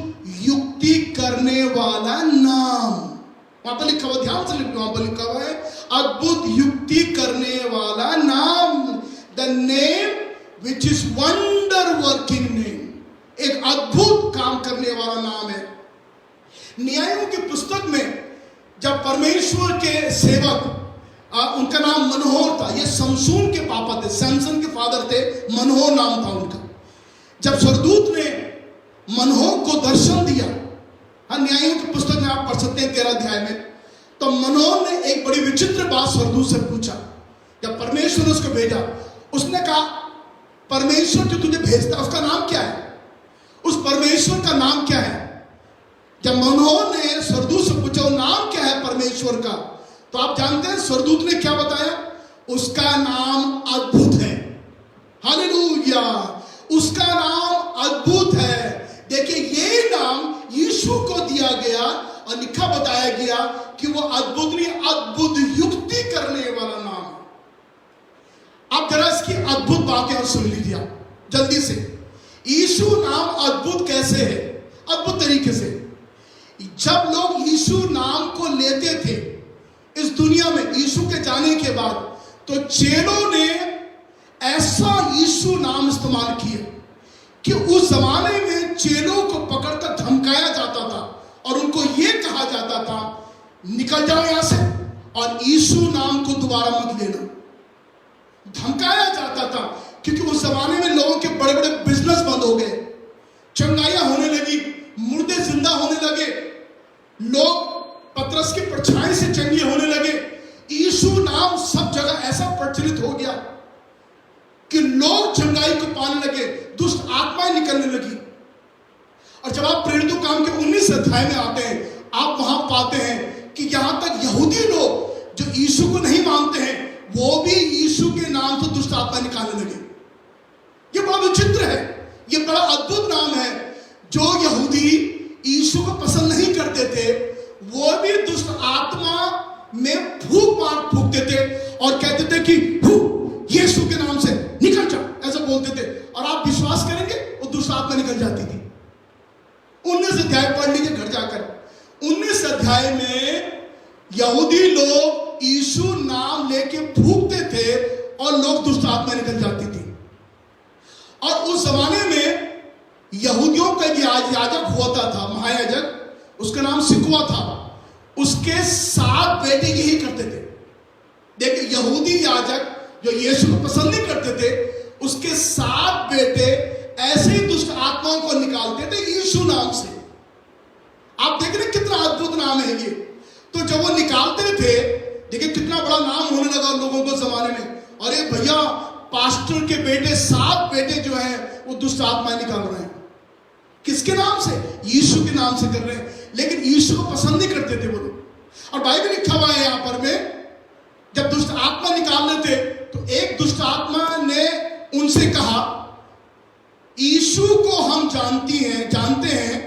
युक्ति करने वाला नाम। वहां पर लिखा हुआ, ध्यान से लिखो, वहां पर लिखा हुआ है अद्भुत युक्ति करने वाला नाम, the name which is wonder working name. एक अद्भुत काम करने वाला नाम है। न्यायों की पुस्तक में जब परमेश्वर के सेवक, उनका नाम मनोहर था, ये समसून के पापा थे, सैमसन के फादर थे, मनोहर नाम था उनका। जब स्वर्गदूत ने मनोहर को दर्शन दिया, न्यायों की पुस्तक में आप पढ़ सकते हैं 13 अध्याय में, तो मनोहर ने एक बड़ी विचित्र बात स्वर्गदूत से पूछा। जब परमेश्वर ने उसको भेजा, उसने कहा परमेश्वर जो तुझे भेजता है उसका नाम क्या है? उस परमेश्वर का नाम क्या है? जब मनोहर ने स्वर्गदूत से पूछा नाम क्या है परमेश्वर का, तो आप जानते हैं स्वर्गदूत ने क्या बताया? उसका नाम अद्भुत है। हालेलुया, उसका नाम अद्भुत है। देखिए, ये नाम यीशु को दिया गया और लिखा बताया गया कि वो अद्भुत नहीं, अद्भुत युक्ति करने वाला नाम है। आप जरा इसकी अद्भुत बातें और सुन लीजिए जल्दी से। यीशु नाम अद्भुत कैसे है? अद्भुत तरीके से। जब लोग यीशु नाम को लेते थे इस दुनिया में, यीशु के जाने के बाद, तो चेलों ने ऐसा यीशु नाम इस्तेमाल किया कि उस जमाने में चेलों को पकड़कर धमकाया जाता था और उनको यह कहा जाता था निकल जाओ यहां से और यीशु नाम को दोबारा मत लेना। धमकाया जाता था क्योंकि उस जमाने में लोगों के बड़े बड़े बिजनेस बंद हो गए, चंगाइयां होने लगी, मुर्दे जिंदा होने लगे, लोग पतरस की परछाई से चंगे होने लगे। यीशु नाम सब जगह ऐसा प्रचलित हो गया कि लोग चंगाई को पाने लगे, दुष्ट आत्माएं निकलने लगी। और जब आप प्रेरितों काम के 19 अध्याय में आते हैं, आप वहां पाते हैं कि यहां तक यहूदी लोग जो यीशु को नहीं मानते हैं, वो भी यीशु के नाम से दुष्ट आत्मा निकालने लगे। ये बड़ा विचित्र है, ये बड़ा अद्भुत नाम है। जो यहूदी यीशु को पसंद नहीं करते थे, वो भी दुष्ट आत्मा में फूंक मार फूंकते थे और कहते थे कि यीशु के नाम से निकल जा, ऐसा बोलते थे। और आप विश्वास करेंगे वो दुष्ट आत्मा निकल जाती थी। 19 अध्याय पढ़ लीजिए घर जाकर। 19 अध्याय में यहूदी लोग यीशु नाम लेके फूंकते थे और लोग दुष्ट आत्मा निकल जाती थी। और उस जमाने में यहूदियों का याजक होता था, महायाजक, उसका नाम सिकवा था। उसके 7 बेटे यही करते थे। देखिए, यहूदी याजक जो यीशु को पसंद नहीं करते थे, उसके 7 बेटे ऐसे ही दुष्ट आत्माओं को निकालते थे यीशु नाम से। आप देख रहे कितना अद्भुत नाम है ये। तो जब वो निकालते थे, देखिए कितना बड़ा नाम होने लगा लोगों को जमाने में। अरे भैया, पास्टर के बेटे 7 बेटे जो हैं वो दुष्ट आत्मा निकाल रहे हैं। किसके नाम से? यीशु के नाम से कर रहे हैं। लेकिन यीशु को पसंद नहीं करते थे वो लोग। और बाइबल लिखा हुआ है यहां पर में, जब दुष्ट आत्मा निकालने थे तो एक दुष्ट आत्मा ने उनसे कहा, यीशु को हम जानते हैं,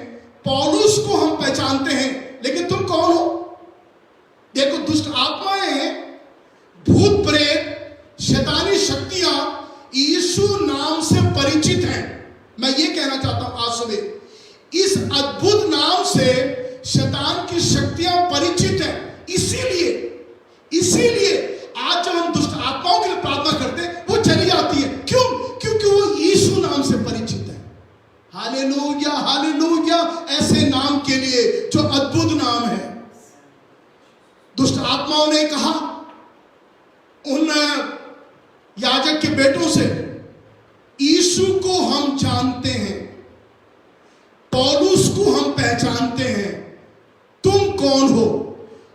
पौलुस को हम पहचानते हैं, लेकिन तुम कौन हो? देखो, दुष्ट आत्माएं, भूत प्रेत, शैतानी शक्तियां यीशु नाम से परिचित हैं। मैं ये कहना चाहता हूं आज सुबह, इस अद्भुत नाम से शैतान की शक्तियां परिचित हैं। इसीलिए आज जब हम दुष्ट आत्माओं के लिए प्रार्थना करते हैं, वो चली जाती है। क्यों? क्योंकि वो यीशु नाम से परिचित है। हालेलुया, हालेलुया, ऐसे नाम के लिए जो अद्भुत नाम है। दुष्ट आत्माओं ने कहा उन याजक के बेटों से, यीशु को हम जानते हैं, पौलुस को हम पहचानते हैं, तुम कौन हो?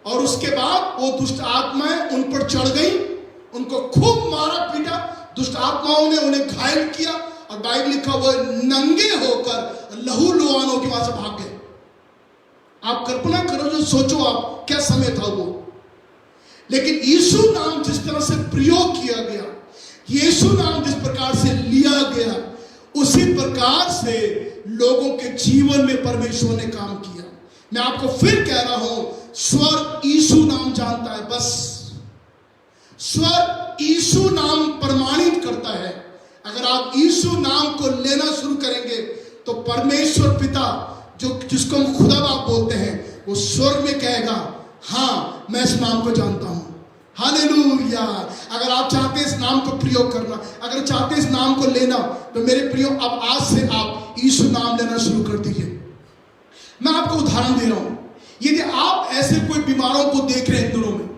और उसके बाद वो दुष्ट आत्माएं उन पर चढ़ गई, उनको खूब मारा पीटा, दुष्ट आत्माओं ने उन्हें घायल किया। और बाइबल लिखा हुआ नंगे होकर लहू लुहान होकर वहां से भाग गए। आप कल्पना करो, जो सोचो आप क्या समय था वो। लेकिन यीशु नाम जिस तरह से प्रयोग किया गया, यीशु नाम जिस प्रकार से लिया गया, उसी प्रकार से लोगों के जीवन में परमेश्वर ने काम किया। मैं आपको फिर कह रहा हूं, स्वर्ग यीशु नाम जानता है, बस स्वर्ग यीशु नाम प्रमाणित करता है। अगर आप यीशु नाम को लेना शुरू करेंगे तो परमेश्वर पिता, जो जिसको हम खुदा बाप बोलते हैं, वो स्वर्ग में कहेगा, हाँ मैं इस नाम को जानता हूं। हालेलुया। अगर आप चाहते हैं इस नाम को प्रयोग करना, अगर चाहते हैं इस नाम को लेना, तो मेरे प्रियो अब आज से आप यीशु नाम लेना शुरू कर दीजिए। मैं आपको उदाहरण दे रहा हूं। यदि आप ऐसे कोई बीमारों को देख रहे हैं इन दिनों में,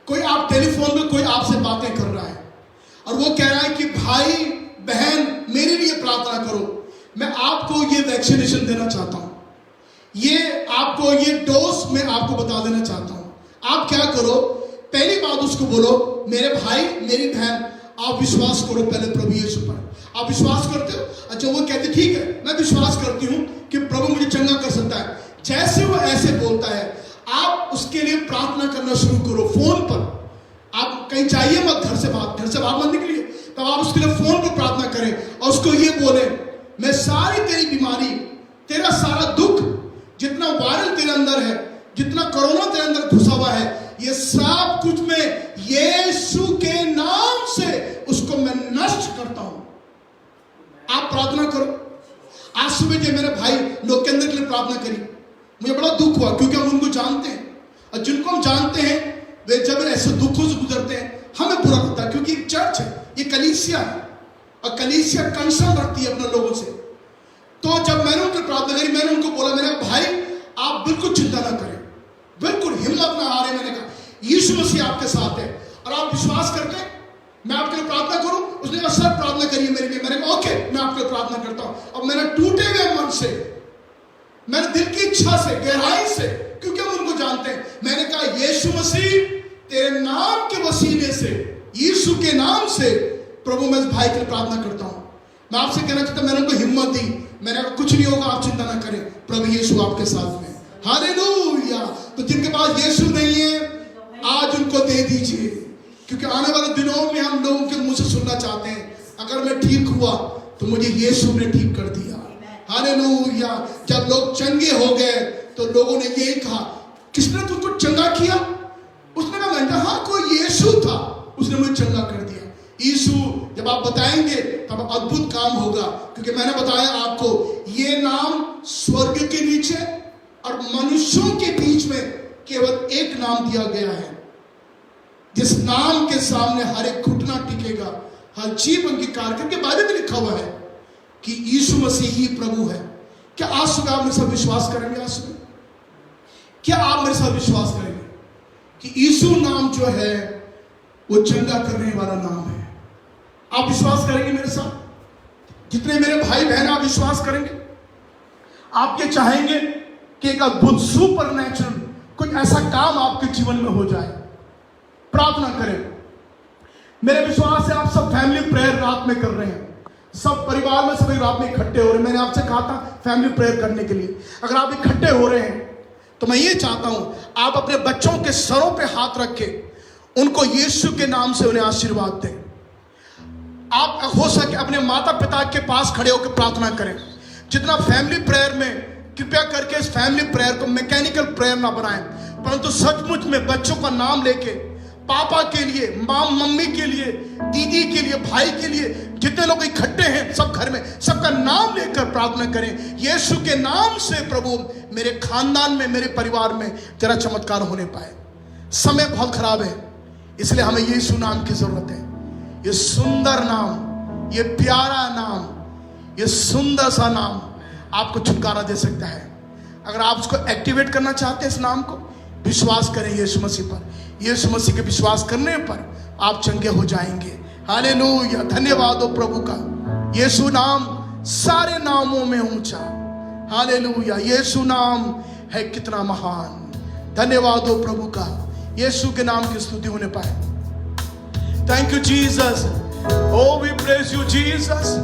कोई आप टेलीफोन में कोई आपसे बातें कर रहा है और वो कह रहा है कि भाई बहन मेरे लिए प्रार्थना करो, मैं आपको ये वैक्सीनेशन देना चाहता हूं, ये आपको ये डोज मैं आपको बता देना चाहता हूं। आप क्या करो, पहली बात उसको बोलो, मेरे भाई मेरी बहन आप विश्वास करो पहले प्रभु यीशु पर। आप विश्वास करते हो? अच्छा, वो कहते ठीक है मैं विश्वास करती हूं कि प्रभु मुझे चंगा कर सकता है। जैसे वो ऐसे बोलता है, आप उसके लिए प्रार्थना करना शुरू करो फोन पर। आप कहीं जाइए मत, घर से बाहर मत निकलिए, तब आप उसके लिए फोन पर प्रार्थना करें और उसको ये बोले, मैं सारी तेरी बीमारी, तेरा सारा दुख, जितना वायरल तेरे अंदर है, जितना कोरोना तेरे अंदर घुसा हुआ है, ये सब कुछ मैं यीशु के नाम से उसको मैं नष्ट करता हूं। आप प्रार्थना करो। आज सुबह जो मेरे भाई लोग के अंदर के लिए प्रार्थना करी, मुझे बड़ा दुख हुआ, क्योंकि हम उनको जानते हैं और जिनको हम जानते हैं वे जब ऐसे दुखों से गुजरते हैं हमें बुरा लगता है, क्योंकि एक चर्च है, ये कलीसिया है और कलीसिया कंसर्न रखती है अपने लोगों से। तो जब मैंने उनकी प्रार्थना करी, मैंने उनको बोला, मेरे भाई आप बिल्कुल चिंता ना करें, बिल्कुल हिम्मत ना हारें। मैंने कहा यीशु मसीह आपके साथ है और आप विश्वास करते हैं मैं आपके लिए प्रार्थना करूं? उसने कहा सर प्रार्थना करिए मेरे लिए। मैंने कहा ओके मैं आपके लिए प्रार्थना करता हूं। और मैंने टूटे हुए मन से, मैंने दिल की इच्छा से, गहराई से, क्योंकि हम उनको जानते हैं, मैंने कहा यीशु मसीह तेरे नाम के वसीले से, यीशु के नाम से प्रभु मैं इस भाई के लिए प्रार्थना करता हूं। मैं आपसे कहना चाहता हूं, मैंने उनको हिम्मत दी, मैंने कहा कुछ नहीं होगा, आप चिंता ना करें, प्रभु यीशु आपके साथ में। हालेलुया। तो जिनके पास यीशु नहीं है आज उनको दे दीजिए, क्योंकि आने वाले दिनों में हम लोगों के मुंह से सुनना चाहते हैं, अगर मैं ठीक हुआ तो मुझे यीशु ने ठीक कर दिया। हालेलुया। जब लोग चंगे हो गए तो लोगों ने यही कहा, किसने तुमको चंगा किया? उसने कहा मैंने, हाँ कोई यीशु था, उसने मुझे चंगा कर दिया। यीशु जब आप बताएंगे तब अद्भुत काम होगा, क्योंकि मैंने बताया आपको ये नाम स्वर्ग के नीचे और मनुष्यों के बीच में केवल एक नाम दिया गया है, जिस नाम के सामने हर एक घुटना टिकेगा, हर जीवन की कार्यक्रम के बारे में लिखा हुआ है कि यीशु मसीह ही प्रभु है। क्या आज सुबह आप मेरे साथ विश्वास करेंगे? आज सुबह क्या आप मेरे साथ विश्वास करेंगे कि यीशु नाम जो है वो चंगा करने वाला नाम है? आप विश्वास करेंगे मेरे साथ? जितने मेरे भाई बहन आप विश्वास करेंगे? आप ये चाहेंगे कि एक अद्भुत सुपरनैचुरल कुछ ऐसा काम आपके जीवन में हो जाए? प्रार्थना करें। मेरे विश्वास से आप सब फैमिली प्रेयर रात में कर रहे हैं, सब परिवार में सभी रात में इकट्ठे हो रहे हैं। मैंने आपसे कहा था फैमिली प्रेयर करने के लिए। अगर आप इकट्ठे हो रहे हैं तो मैं ये चाहता हूं आप अपने बच्चों के सरों पे हाथ रख के उनको यीशु के नाम से उन्हें आशीर्वाद दें। आप हो सके अपने माता पिता के पास खड़े होकर प्रार्थना करें। जितना फैमिली प्रेयर में, कृपया करके इस फैमिली प्रेयर को मैकेनिकल प्रेयर ना बनाएं, परंतु सचमुच में बच्चों का नाम लेके, पापा के लिए, मम्मी के लिए, दीदी के लिए, भाई के लिए, जितने लोग इकट्ठे हैं सब घर में, सबका नाम लेकर प्रार्थना करें। यीशु के नाम से प्रभु मेरे खानदान में, मेरे परिवार में तेरा चमत्कार होने पाए। समय बहुत खराब है, इसलिए हमें यीशु नाम की जरूरत है। ये सुंदर नाम, ये प्यारा नाम, ये सुंदर सा नाम आपको छुटकारा दे सकता है। अगर आप उसको एक्टिवेट करना चाहते हैं, इस नाम को, विश्वास करें यीशु मसीह पर। यीशु मसीह के विश्वास करने पर आप चंगे हो जाएंगे। हालेलुया। धन्यवाद हो प्रभु का। यीशु नाम सारे नामों में ऊंचा। हालेलुया। यीशु नाम है कितना महान। धन्यवाद हो प्रभु का। यीशु के नाम की स्तुति होने पाए। Thank you Jesus. Oh we praise you Jesus.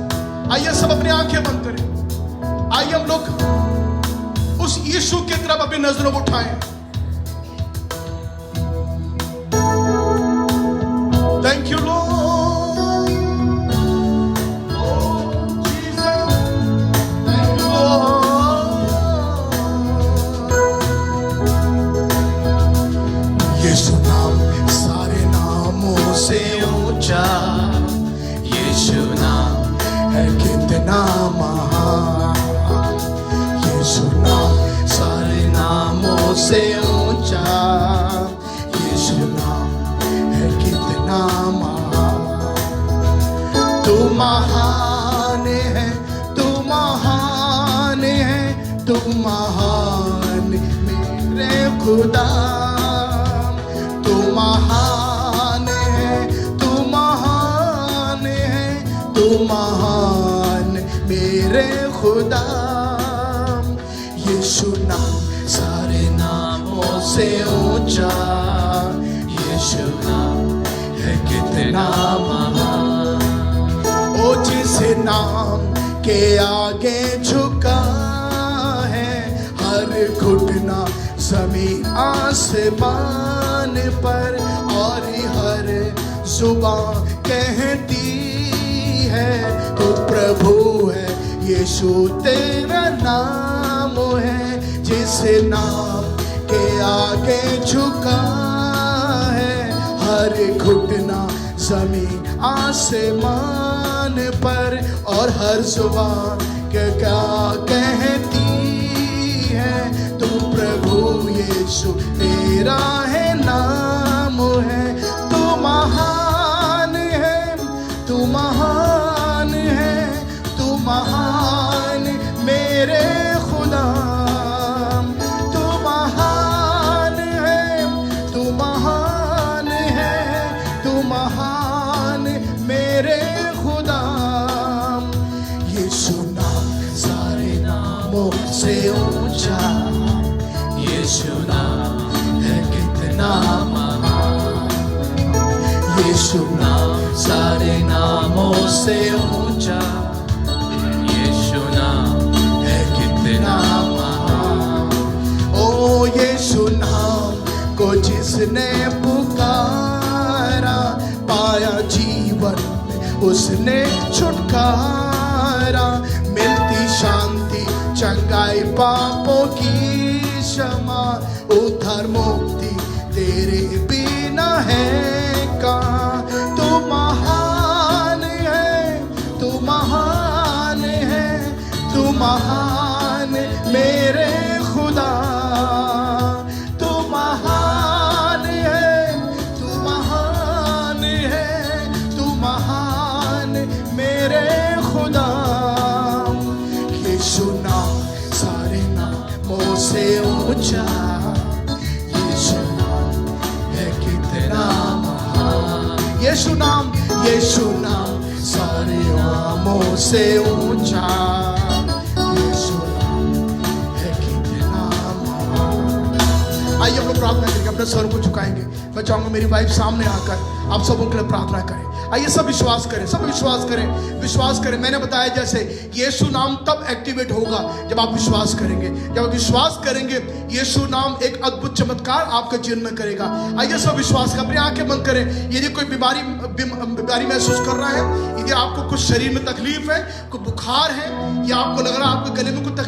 आइए सब अपनी आंखें बंद करें। आइए हम लोग उस यीशु की तरफ अपनी नजरों को उठाएं। है कितना महान। यीशु नाम सारे नामों से ऊंचा, यीशु नाम है कितना महान। तू महान है, तू महान है, तू महान मेरे खुदा। तू महान है, तू महान है, तू महान मेरे खुदा। यीशु नाम सारे नामों से ऊंचा, यीशु नाम है कितना महान। ओ जिस नाम के आगे झुका है हर घुटना ज़मीन आसमान पर, और हर जुबान कहती है तू प्रभु है। यीशु तेरा नाम है, जिस नाम के आगे झुका है हर घुटना ज़मीन आसमान पर, और हर जुबान क्या कहती है तू प्रभु यीशु तेरा है नाम है। तू महान है, तू महान है, तू महान मेरे खुदा। तू महान है, तू महान है, तू महान मेरे खुदा। यीशु नाम सारे नामों से ऊंचा, यीशु नाम है कितना महान। यीशु नाम सारे नामों से ऊंचा, यीशु नाम है कितना महान। ओ यीशु नाम को जिसने पुकारा पाया जीवन में उसने छुटकारा। मिलती शांति चंगाई पापों की क्षमा, उद्धार मुक्ति तेरे बिना है कहाँ। तू महान है, तू महान है, तू महान मेरे खुदा। तू महान है, तू महान है, तू महान मेरे खुदा। यीशु नाम सारे नामों से ऊंचा, यीशु नाम है कितना महान। यीशु नाम सारे नामों से ऊंचा, यीशु नाम है कितना महान। आइए हम लोग प्रार्थना करेंगे, अपने सर को झुकाएंगे। मैं चाहूंगा मेरी वाइफ सामने आकर आप सब उनके लिए प्रार्थना करें। आइए सब विश्वास करें, सब विश्वास करें, विश्वास करें। मैंने बताया जैसे यीशु नाम तब एक्टिवेट होगा जब आप विश्वास करेंगे। जब आप विश्वास करेंगे यीशु नाम एक अद्भुत चमत्कार आपके जीवन में करेगा। आइए सब विश्वास करें, अपनी आंखें बंद करें। यदि कोई बीमारी महसूस कर रहा है, यदि आपको कुछ शरीर में तकलीफ है, कोई बुखार है, या आपको लग रहा है आपके गले में कुछ तकलीफ